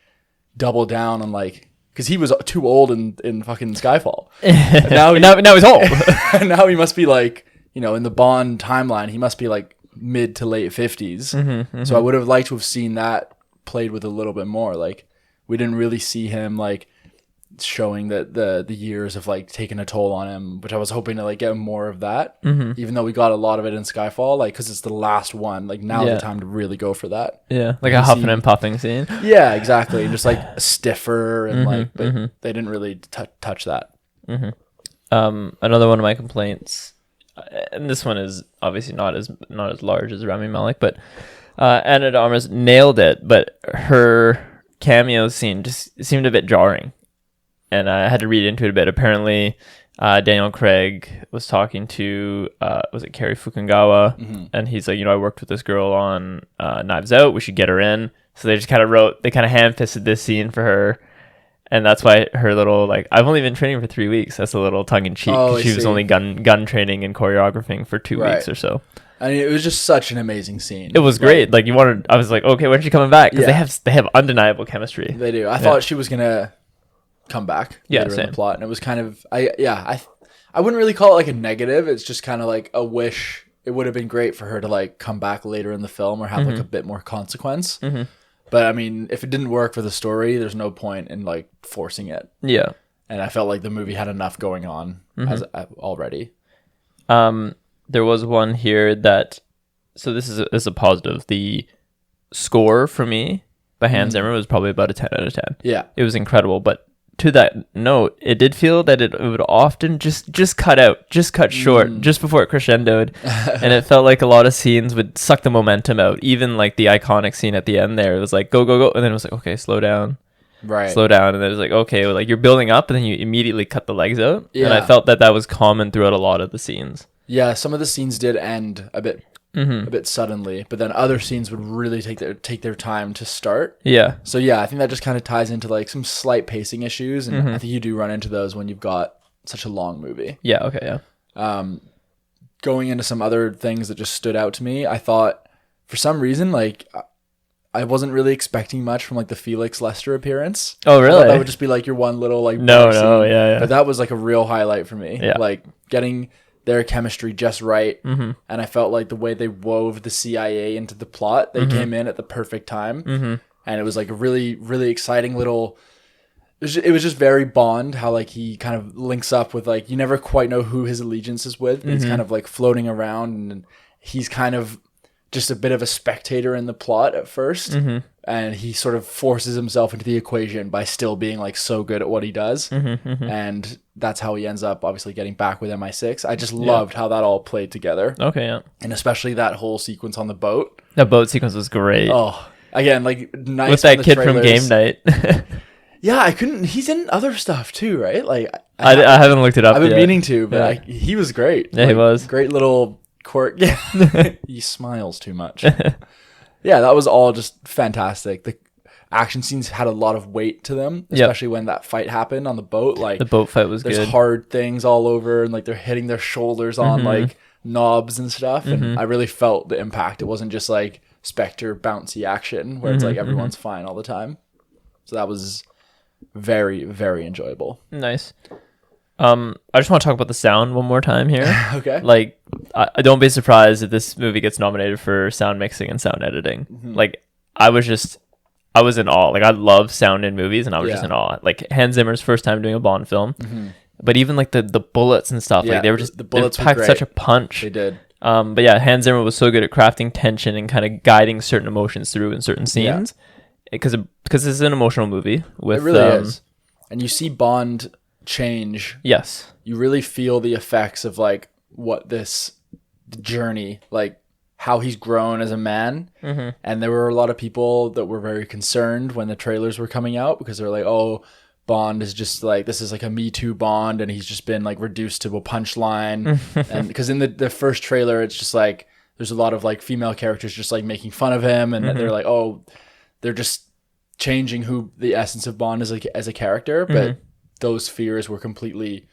double down on like, because he was too old in fucking Skyfall. now he's old. Now he must be like, you know, in the Bond timeline, he must be like mid to late 50s. So I would have liked to have seen that played with a little bit more. Like we didn't really see him like showing that the years have like taken a toll on him, which I was hoping to like get more of that. Even though we got a lot of it in Skyfall, like because it's the last one, like now's the time to really go for that.
Yeah, like a huffing and puffing scene.
Yeah, exactly. And just like stiffer and like, but they didn't really touch that.
Another one of my complaints, and this one is obviously not as large as Rami Malek, but Ana de Armas nailed it, but her cameo scene just seemed a bit jarring. And I had to read into it a bit. Apparently, Daniel Craig was talking to, was it Cary Fukunaga? And he's like, you know, I worked with this girl on Knives Out. We should get her in. So they just kind of ham-fisted this scene for her. And that's why her little, like, I've only been training for 3 weeks. That's a little tongue in cheek.
Oh,
She was only gun training and choreographing for 2 weeks or so.
I mean, it was just such an amazing scene.
It was great. Like, I was like, okay, when's she coming back? Because they have undeniable chemistry.
They do. I thought she was gonna come back later in the plot, and it was kind of, I wouldn't really call it like a negative. It's just kind of like a wish. It would have been great for her to like come back later in the film or have like a bit more consequence. But I mean, if it didn't work for the story, there's no point in like forcing it.
Yeah.
And I felt like the movie had enough going on already.
There was one here that, so this is a positive. The score for me by Hans Zimmer was probably about a 10 out of 10.
Yeah.
It was incredible. But to that note, it did feel that it would often just cut short just before it crescendoed. And it felt like a lot of scenes would suck the momentum out. Even like the iconic scene at the end there, it was like, go, go, go. And then it was like, okay, slow down.
Right.
Slow down. And then it was like, okay, well, like you're building up and then you immediately cut the legs out.
Yeah.
And I felt that was common throughout a lot of the scenes.
Yeah, some of the scenes did end a bit suddenly, but then other scenes would really take their time to start.
Yeah.
So yeah, I think that just kind of ties into like some slight pacing issues, and I think you do run into those when you've got such a long movie.
Yeah. Okay. Yeah.
Going into some other things that just stood out to me, I thought for some reason like I wasn't really expecting much from like the Felix Lester appearance.
Oh, really?
That would just be like your one little like
no, yeah.
But that was like a real highlight for me.
Yeah.
Like getting their chemistry just right, and I felt like the way they wove the CIA into the plot, they came in at the perfect time, and it was like a really, really exciting little. It was just very Bond, how like he kind of links up with like you never quite know who his allegiance is with, but he's kind of like floating around, and he's kind of just a bit of a spectator in the plot at first, and he sort of forces himself into the equation by still being like so good at what he does, and that's how he ends up obviously getting back with MI6. I just loved how that all played together.
Okay, yeah.
And especially that whole sequence on the boat.
That boat sequence was great.
Oh, again, like nice
with that kid from Game Night.
Yeah, I couldn't. He's in other stuff too, right? Like
I haven't looked it up.
I've been
yet.
meaning to, but he was great.
Yeah, he was
great little quirk. Yeah, he smiles too much. Yeah, that was all just fantastic. The action scenes had a lot of weight to them, especially when that fight happened on the boat. Like
the boat fight was
there's
good.
hard things all over, and like they're hitting their shoulders on like knobs and stuff. And I really felt the impact. It wasn't just like Spectre bouncy action where it's like everyone's fine all the time. So that was very, very enjoyable.
Nice. I just want to talk about the sound one more time here.
Okay.
Like, I don't be surprised if this movie gets nominated for sound mixing and sound editing. Like, I was in awe. Like, I love sound in movies, and I was just in awe. Like, Hans Zimmer's first time doing a Bond film. But even, like, the bullets and stuff, like, they were just, the bullets packed such a punch.
They did.
But yeah, Hans Zimmer was so good at crafting tension and kind of guiding certain emotions through in certain scenes. Because this is an emotional movie. With,
it really is. And you see Bond change.
Yes.
You really feel the effects of like what this journey, like how he's grown as a man. And there were a lot of people that were very concerned when the trailers were coming out because they're like, oh, Bond is just like, this is like a Me Too Bond, and he's just been like reduced to a punchline. And because in the first trailer, it's just like there's a lot of like female characters just like making fun of him, and they're like, oh, they're just changing who the essence of Bond is like as a character. But those fears were completely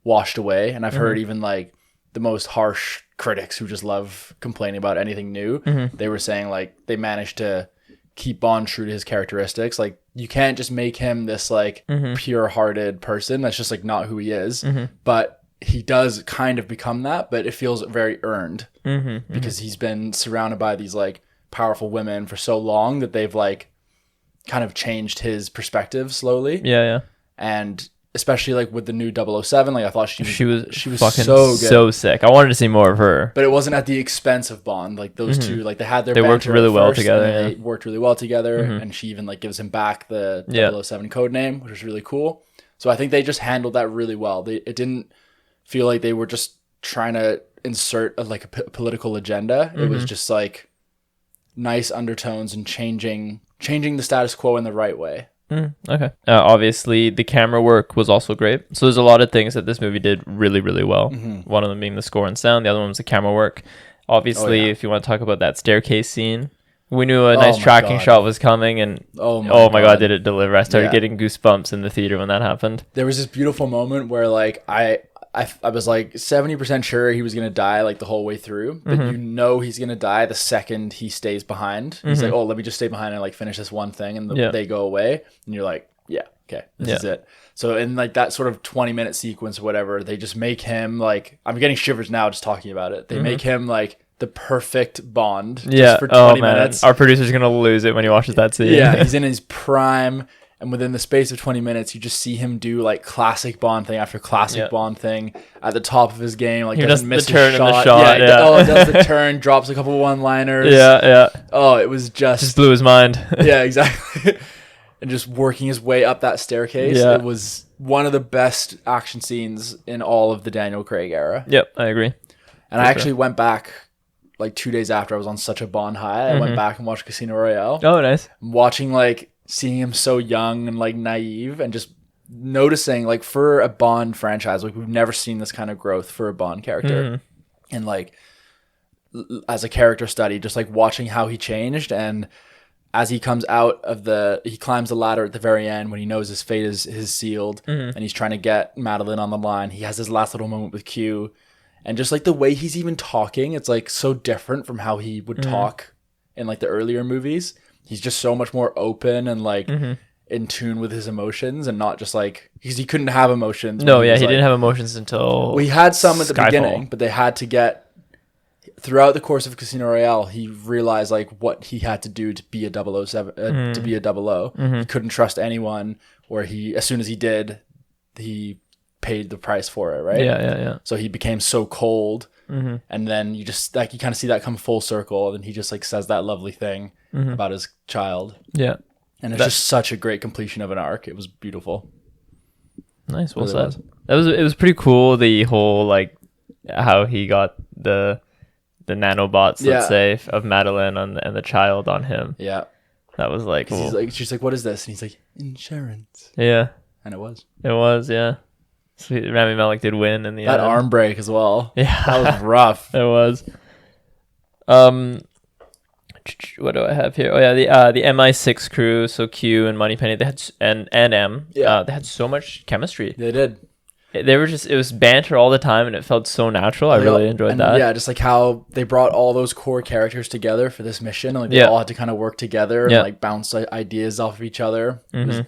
washed away. And I've heard even like the most harsh critics who just love complaining about anything new, they were saying like they managed to keep Bond true to his characteristics. Like you can't just make him this like pure-hearted person. That's just like not who he is. But he does kind of become that, but it feels very earned because he's been surrounded by these like powerful women for so long that they've like kind of changed his perspective slowly.
Yeah.
And especially like with the new 007, like I thought she was
fucking
so good.
So sick. I wanted to see more of her,
but it wasn't at the expense of Bond. Like those two, like they had their
they worked really well together.
They worked really well together, and she even like gives him back the 007 code name, which was really cool. So I think they just handled that really well. It didn't feel like they were just trying to insert like a political agenda. It was just like nice undertones and changing the status quo in the right way.
Okay. Obviously, the camera work was also great. So there's a lot of things that this movie did really, really well. One of them being the score and sound. The other one was the camera work. Obviously, if you want to talk about that staircase scene We knew a nice tracking shot was coming, and oh my god, did it deliver! I started getting goosebumps in the theater when that happened.
There was this beautiful moment where like I was like 70% sure he was gonna die like the whole way through, but you know he's gonna die the second he stays behind. He's like, oh, let me just stay behind and like finish this one thing, and they go away, and you're like, yeah, okay, this is it. So in like that sort of 20-minute sequence or whatever, they just make him like, I'm getting shivers now just talking about it. They make him like the perfect Bond just for 20 minutes.
Our producer's gonna lose it when he watches that scene.
Yeah, he's in his prime, and within the space of 20 minutes, you just see him do like classic Bond thing after classic Bond thing at the top of his game. Like,
he
doesn't miss
the turn
his shot.
In the shot.
Does the turn, drops a couple one-liners.
Yeah.
Oh, it was just
blew his mind.
Yeah, exactly. And just working his way up that staircase. Yeah. It was one of the best action scenes in all of the Daniel Craig era.
Yep, I agree.
And I actually went back like 2 days after. I was on such a Bond high. I went back and watched Casino Royale.
Oh, nice.
Watching like seeing him so young and like naive, and just noticing like for a Bond franchise, like we've never seen this kind of growth for a Bond character. And like as a character study, just like watching how he changed, and as he comes out of he climbs the ladder at the very end when he knows his fate is sealed, and he's trying to get Madeline on the line. He has his last little moment with Q, and just like the way he's even talking, it's like so different from how he would talk in like the earlier movies. He's just so much more open and like in tune with his emotions, and not just like, because he couldn't have emotions.
No, he didn't have emotions until
we had some at the beginning, but they had to get throughout the course of Casino Royale. He realized like what he had to do to be a 007, to be a 00. He couldn't trust anyone, or as soon as he did, he paid the price for it, right?
Yeah.
So he became so cold, and then you just like, you kind of see that come full circle, and he just like says that lovely thing about his child.
Yeah.
And it's just such a great completion of an arc. It was beautiful.
Nice, well said. It was pretty cool, the whole like how he got the nanobots, let's say, of Madeline and the child on him.
Yeah.
That was like,
she's like, what is this? And he's like, insurance.
Yeah.
And it was.
Yeah. Sweet. Rami Malek did win in the
end. That arm break as well. Yeah. That was rough.
It was. What do I have here? Oh yeah, the MI6 crew, so Q and Moneypenny, they had and M. Yeah. They had so much chemistry.
They did.
They were just, it was banter all the time, and it felt so natural. I really enjoyed that.
Yeah, just like how they brought all those core characters together for this mission. Like they all had to kind of work together and like bounce ideas off of each other.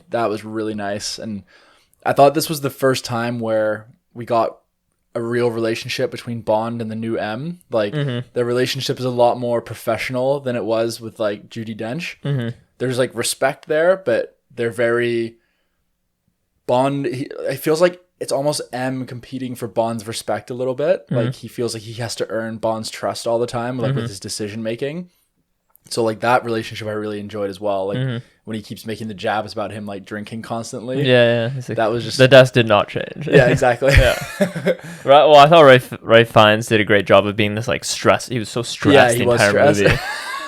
That was really nice. And I thought this was the first time where we got a real relationship between Bond and the new M. Like their relationship is a lot more professional than it was with like Judi Dench. There's like respect there, but they're very Bond. It feels like it's almost M competing for Bond's respect a little bit. Like he feels like he has to earn Bond's trust all the time, like with his decision making. So like that relationship I really enjoyed as well. Like when he keeps making the jabs about him like drinking constantly.
Yeah.
Like, that was just
the desk did not change.
Yeah, exactly.
Right. Well, I thought Ralph Fiennes did a great job of being this like stress. He was so stressed the entire movie.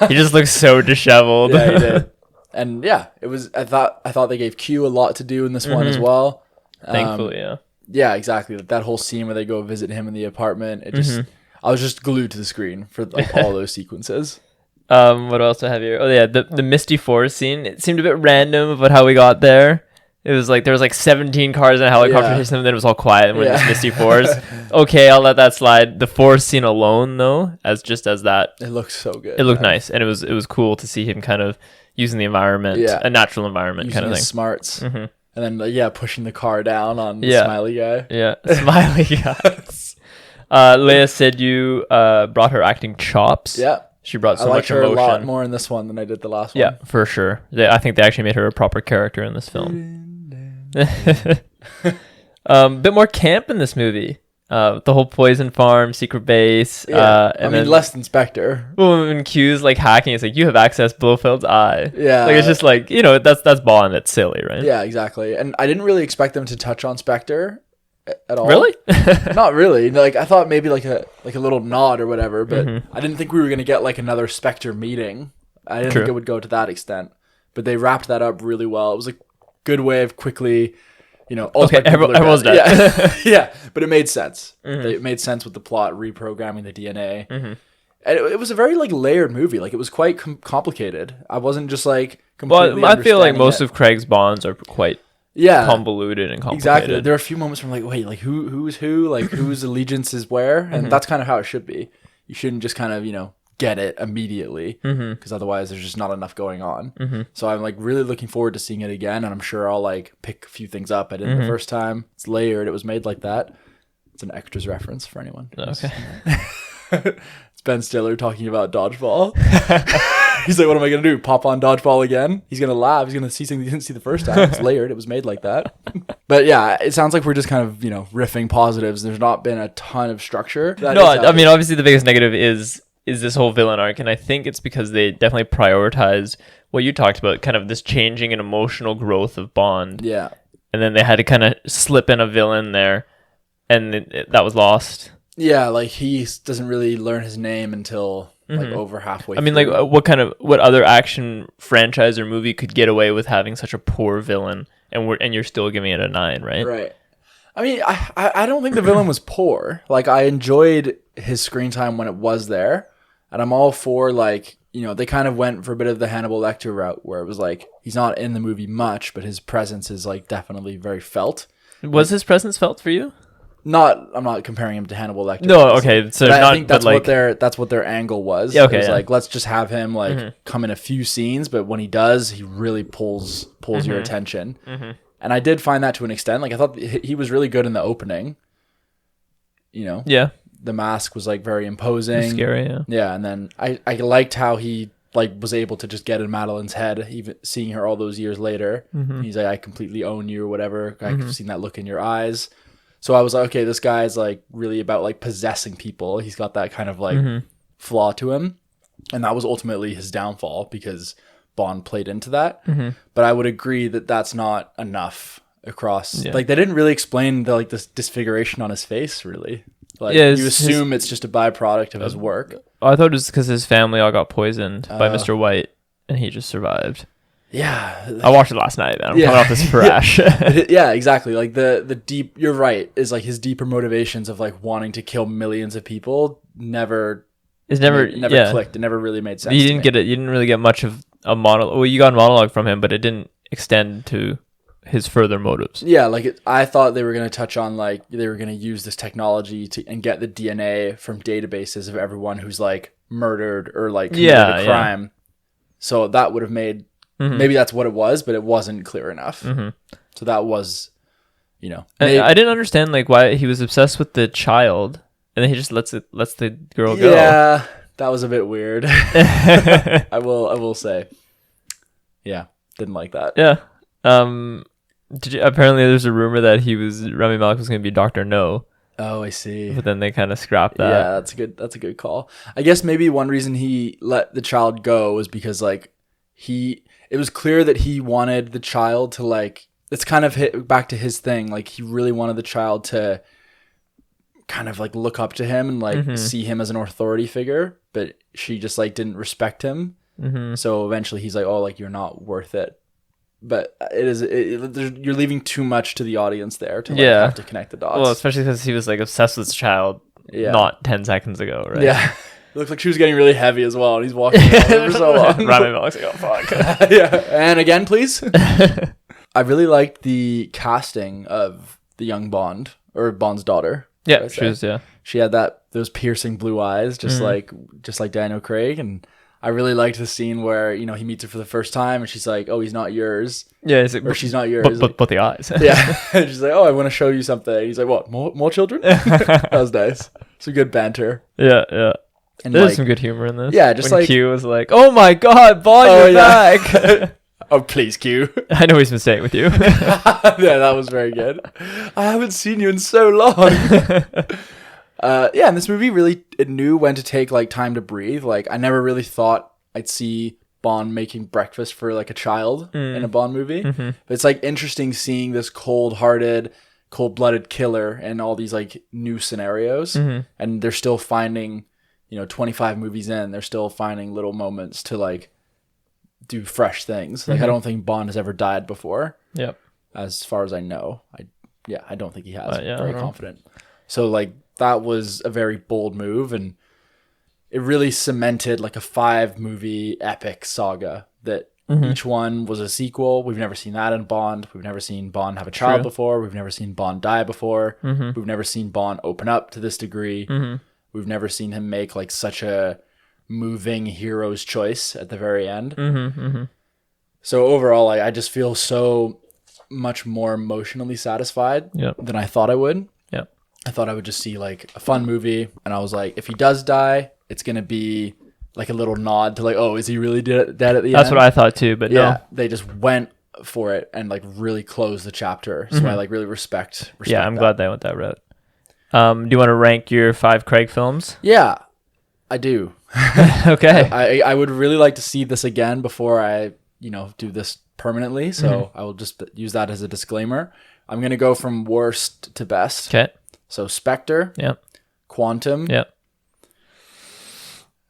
He just looked so disheveled.
Yeah, he did. And yeah, it was. I thought they gave Q a lot to do in this one as well.
Thankfully, yeah.
Yeah, exactly. That whole scene where they go visit him in the apartment. It just, I was just glued to the screen for like all those sequences.
What else do I have here? Oh yeah, the Misty Forest scene. It seemed a bit random about how we got there. It was like there was like 17 cars in a helicopter chasing them, and then it was all quiet and we're in this Misty Forest. Okay, I'll let that slide. The forest scene alone, though, as that,
it looked so good.
It looked nice, and it was cool to see him kind of using the environment, a natural environment
using
kind of
his
thing.
Smarts. And then pushing the car down on the smiley guy.
Yeah, smiley guy. Leia said you brought her acting chops.
Yeah.
She brought so
much
emotion.
I liked her a lot more in this one than I did the last one.
Yeah, for sure. I think they actually made her a proper character in this film. Bit more camp in this movie. The whole poison farm, secret base.
And less than Spectre.
Well, when Q's like hacking, it's like, you have access Blofeld's eye.
Yeah.
Like it's just like, that's Bond. That's silly, right?
Yeah, exactly. And I didn't really expect them to touch on Spectre at all.
Really?
Not really. Like I thought maybe like a little nod or whatever, but I didn't think we were gonna get like another Spectre meeting. I didn't think it would go to that extent. But they wrapped that up really well. It was a good way of quickly,
everyone's dead.
Yeah, but it made sense. It made sense with the plot reprogramming the DNA. And it was a very like layered movie. Like it was quite complicated. I wasn't just like completely.
Well, I feel like most of Craig's Bonds are quite convoluted and complicated.
Exactly. There are a few moments where I'm like, wait, like who's who? Like whose allegiance is where? And that's kind of how it should be. You shouldn't just kind of get it immediately because otherwise there's just not enough going on. So I'm like really looking forward to seeing it again, and I'm sure I'll like pick a few things up I didn't the first time. It's layered. It was made like that. It's an extras reference for anyone.
Okay.
It's Ben Stiller talking about dodgeball. He's like, what am I going to do? Pop on dodgeball again? He's going to laugh. He's going to see things he didn't see the first time. It's layered. It was made like that. But yeah, it sounds like we're just kind of, riffing positives. There's not been a ton of structure.
No, I mean, obviously the biggest negative is this whole villain arc. And I think it's because they definitely prioritize what you talked about, kind of this changing and emotional growth of Bond.
Yeah.
And then they had to kind of slip in a villain there. And that was lost.
Yeah, like he doesn't really learn his name until like over halfway.
I mean,
through.
like what other action franchise or movie could get away with having such a poor villain, and you're still giving it a 9, right?
Right. I mean, I don't think the villain was poor. Like I enjoyed his screen time when it was there, and I'm all for like they kind of went for a bit of the Hannibal Lecter route where it was like he's not in the movie much, but his presence is like definitely very felt.
Was his presence felt for you?
I'm not comparing him to Hannibal Lecter.
No, okay. So
I think that's what their angle was.
Yeah, okay.
It was like let's just have him like come in a few scenes, but when he does, he really pulls your attention. And I did find that to an extent. Like I thought he was really good in the opening.
Yeah.
The mask was like very imposing,
scary. Yeah.
Yeah, and then I liked how he like was able to just get in Madeline's head, even seeing her all those years later. He's like, I completely own you or whatever. I've seen that look in your eyes. So I was like, okay, this guy is like really about like possessing people. He's got that kind of like flaw to him. And that was ultimately his downfall because Bond played into that. But I would agree that that's not enough across. Yeah. Like they didn't really explain the like this disfiguration on his face really. Like you assume it's just a byproduct of his work.
I thought it was because his family all got poisoned by Mr. White and he just survived.
Yeah,
I watched it last night, man. I'm coming off this fresh.
Yeah, exactly. Like the deep. You're right. Is like his deeper motivations of like wanting to kill millions of people never clicked. It never really made sense.
You didn't get it. You didn't really get much of a monologue. Well, you got a monologue from him, but it didn't extend to his further motives.
Yeah, like I thought they were going to touch on like they were going to use this technology and get the DNA from databases of everyone who's like murdered or like committed a crime. Yeah. So that would have made. Maybe that's what it was, but it wasn't clear enough. So that was,
I didn't understand like why he was obsessed with the child, and then he just lets the girl go.
Yeah, that was a bit weird. I will say, yeah, didn't like that.
Yeah. Apparently, there's a rumor that Rami Malek was going to be Dr. No.
Oh, I see.
But then they kind of scrapped that.
Yeah, that's a good call. I guess maybe one reason he let the child go was because like it was clear that he wanted the child to like, it's kind of hit back to his thing. Like he really wanted the child to kind of like look up to him and like see him as an authority figure, but she just like didn't respect him. So eventually he's like, oh, like you're not worth it. But you're leaving too much to the audience there to like have to connect the dots.
Well, especially because he was like obsessed with this child not 10 seconds ago, right?
Yeah. It looked like she was getting really heavy as well, and he's walking around for so long.
Rami Malek's like, oh, fuck.
Yeah. And again, please. I really liked the casting of the young Bond, or Bond's daughter.
Yeah, she
had those piercing blue eyes, just like Daniel Craig, and I really liked the scene where he meets her for the first time, and she's like, "Oh, he's not yours."
Yeah,
or she's not yours.
But the eyes.
Yeah, and she's like, "Oh, I want to show you something." And he's like, "What? More children?" That was nice. Some good banter.
Yeah. And there's some good humor in this.
Yeah, just
when
like
Q was like, "Oh my God, Bond, you're back."
Oh, please, Q.
I know he's been staying with you.
Yeah, that was very good. I haven't seen you in so long. And this movie really, it knew when to take like time to breathe. Like I never really thought I'd see Bond making breakfast for like a child in a Bond movie. But it's like interesting seeing this cold-blooded killer in all these like new scenarios. And they're still finding, 25 movies in, they're still finding little moments to like do fresh things. Like I don't think Bond has ever died before.
Yep.
As far as I know. I don't think he has. Very confident. So like that was a very bold move, and it really cemented like a 5-movie epic saga that each one was a sequel. We've never seen that in Bond. We've never seen Bond have a child before. We've never seen Bond die before. We've never seen Bond open up to this degree. We've never seen him make like such a moving hero's choice at the very end. So overall, I just feel so much more emotionally satisfied than I thought I would. I thought I would just see like a fun movie, and I was like, if he does die, it's gonna be like a little nod to like, oh, is he really dead at the end?
That's what I thought too, but no.
They just went for it and like really closed the chapter. So I like really respect
yeah, I'm glad they went that route. Do you want to rank your 5 Craig films?
Yeah, I do.
Okay.
I would really like to see this again before I, do this permanently. So I will just use that as a disclaimer. I'm going to go from worst to best.
Okay.
So Spectre.
Yep.
Quantum.
Yep.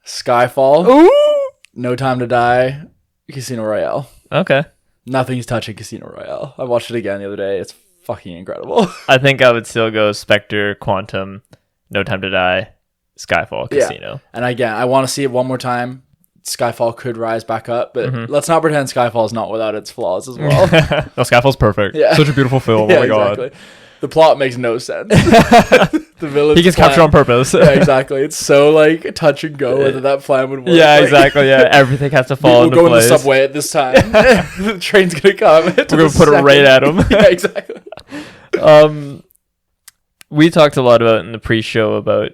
Skyfall.
Ooh!
No Time to Die. Casino Royale.
Okay.
Nothing's touching Casino Royale. I watched it again the other day. It's fucking incredible.
I think I would still go Spectre, Quantum, No Time to Die, Skyfall, Casino.
Yeah. And again, I want to see it one more time. Skyfall could rise back up, but let's not pretend Skyfall is not without its flaws as well.
No, Skyfall's perfect. Yeah. Such a beautiful film. Oh my god.
The plot makes no sense. The villain.
He gets captured on purpose.
Yeah, exactly. It's so like touch and go whether that plan would work.
Yeah, exactly. Yeah, everything has to fall into place.
We'll go in the subway at this time. The train's gonna come.
We're gonna put it right at him.
Yeah, exactly.
We talked a lot about in the pre-show about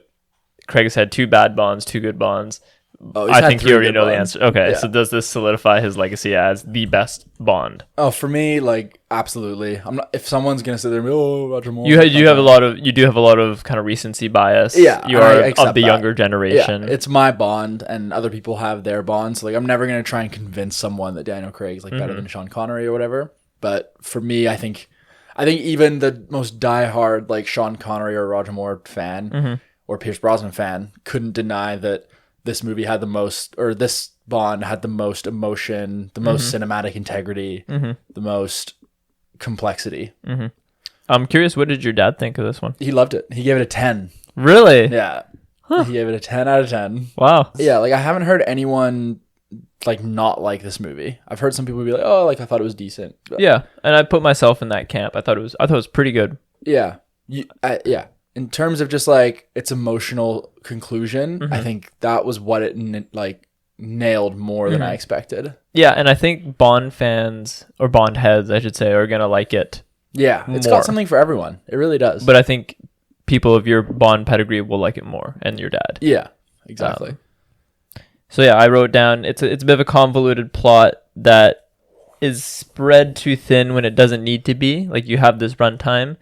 Craig's had 2 bad Bonds, 2 good Bonds.
Oh,
I think you already know the answer. Okay, yeah. So does this solidify his legacy as the best Bond?
Oh, for me, like absolutely. I'm not. If someone's gonna sit there and be, oh, Roger Moore,
you do have a lot of kind of recency bias.
Yeah,
you are of the younger generation.
Yeah, it's my Bond, and other people have their Bonds. So, like, I'm never gonna try and convince someone that Daniel Craig's like better than Sean Connery or whatever. But for me, I think even the most diehard like Sean Connery or Roger Moore fan or Pierce Brosnan fan couldn't deny that this movie had the most, or this Bond had the most emotion, the most cinematic integrity, the most complexity.
I'm curious, what did your dad think of this one?
He loved it. He gave it a 10.
Really?
Yeah. Huh. He gave it a 10 out of 10.
Wow.
Yeah, like I haven't heard anyone like not like this movie. I've heard some people be like, oh, like I thought it was decent. But,
yeah, and I put myself in that camp. I thought it was pretty good.
Yeah. Yeah. In terms of just like its emotional conclusion, I think that was what it nailed more than I expected.
Yeah, and I think Bond fans, or Bond heads, I should say, are gonna like it.
Yeah, it's got something for everyone. It really does.
But I think people of your Bond pedigree will like it more, and your dad.
Yeah, exactly.
So yeah, I wrote down it's a bit of a convoluted plot that is spread too thin when it doesn't need to be. Like, you have this runtime.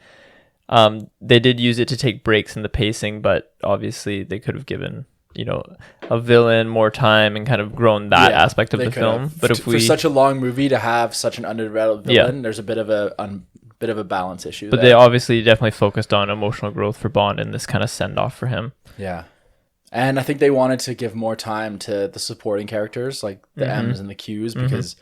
They did use it to take breaks in the pacing, but obviously they could have given, a villain more time and kind of grown that aspect of the film. But
for such a long movie to have such an underdeveloped villain, there's a bit of a balance issue.
But they obviously definitely focused on emotional growth for Bond in this kind of send off for him.
Yeah. And I think they wanted to give more time to the supporting characters, like the M's and the Q's, because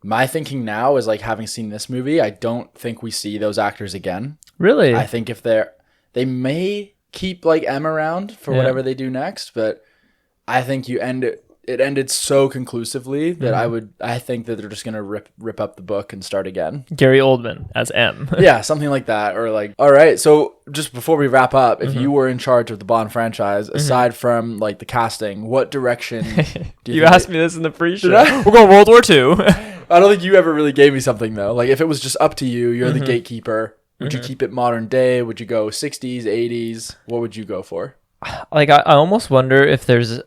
my thinking now is, like, having seen this movie, I don't think we see those actors again.
Really?
I think if they may keep like M around for whatever they do next, but I think it ended so conclusively that I think that they're just gonna rip up the book and start again.
Gary Oldman as M.
Yeah, something like that. Or like, all right, so just before we wrap up, if you were in charge of the Bond franchise, aside from like the casting, what direction do
you asked me this in the pre-show. We're going World War II.
I don't think you ever really gave me something though. Like, if it was just up to you, you're the gatekeeper. Would you keep it modern day? Would you go 60s, 80s? What would you go for?
Like, I almost wonder if there's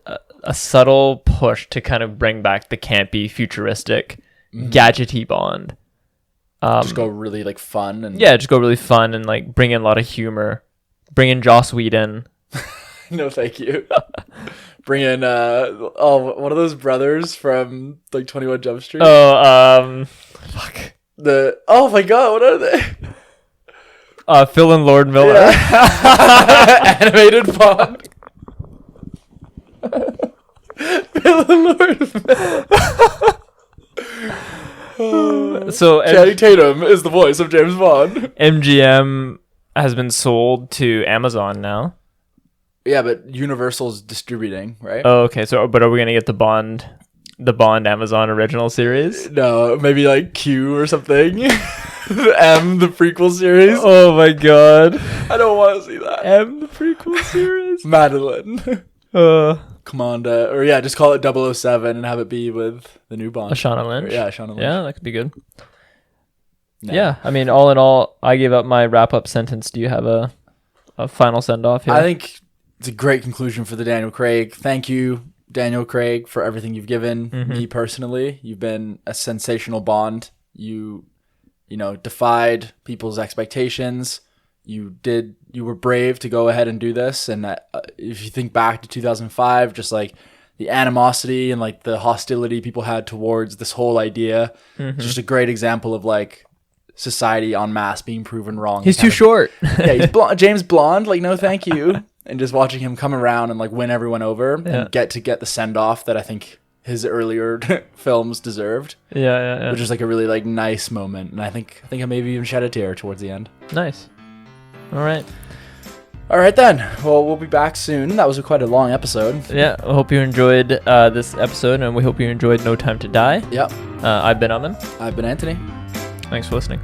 a subtle push to kind of bring back the campy, futuristic, gadgety Bond.
Just go really like fun and
just go really fun and like bring in a lot of humor. Bring in Joss Whedon.
No, thank you. Bring in one of those brothers from like 21 Jump Street.
Fuck.
Oh my god, what are they?
Phil and Lord Miller.
Yeah. Animated Bond. Phil and Lord Miller.
So
Channing Tatum is the voice of James Bond.
MGM has been sold to Amazon now.
Yeah, but Universal's distributing, right?
Oh, okay. So, but are we gonna get the Bond Amazon original series?
No, maybe like Q or something. M, the prequel series.
Oh my god.
I don't want to see that.
M, the prequel series.
Madeline. Commanda, or yeah, just call it 007 and have it be with the new Bond.
Lashana Lynch.
Yeah, Lashana Lynch.
Yeah, that could be good.
No.
Yeah, I mean, all in all, I gave up my wrap-up sentence. Do you have a final send-off here?
I think it's a great conclusion for the Daniel Craig. Thank you, Daniel Craig, for everything you've given me personally. You've been a sensational Bond. You defied people's expectations. You were brave to go ahead and do this. And if you think back to 2005, just like the animosity and like the hostility people had towards this whole idea, just a great example of like society en masse being proven wrong.
He's too short.
Yeah, he's James Blonde. Like, no, thank you. And just watching him come around and like win everyone over and get the send off that I think his earlier films deserved.
Yeah.
Which is like a really like nice moment, and I think I maybe even shed a tear towards the end.
Nice. All right
then. Well, we'll be back soon. That was quite a long episode.
Yeah, I hope you enjoyed this episode, and we hope you enjoyed No Time to Die.
Yep.
I've been Aman.
I've been Anthony.
Thanks for listening.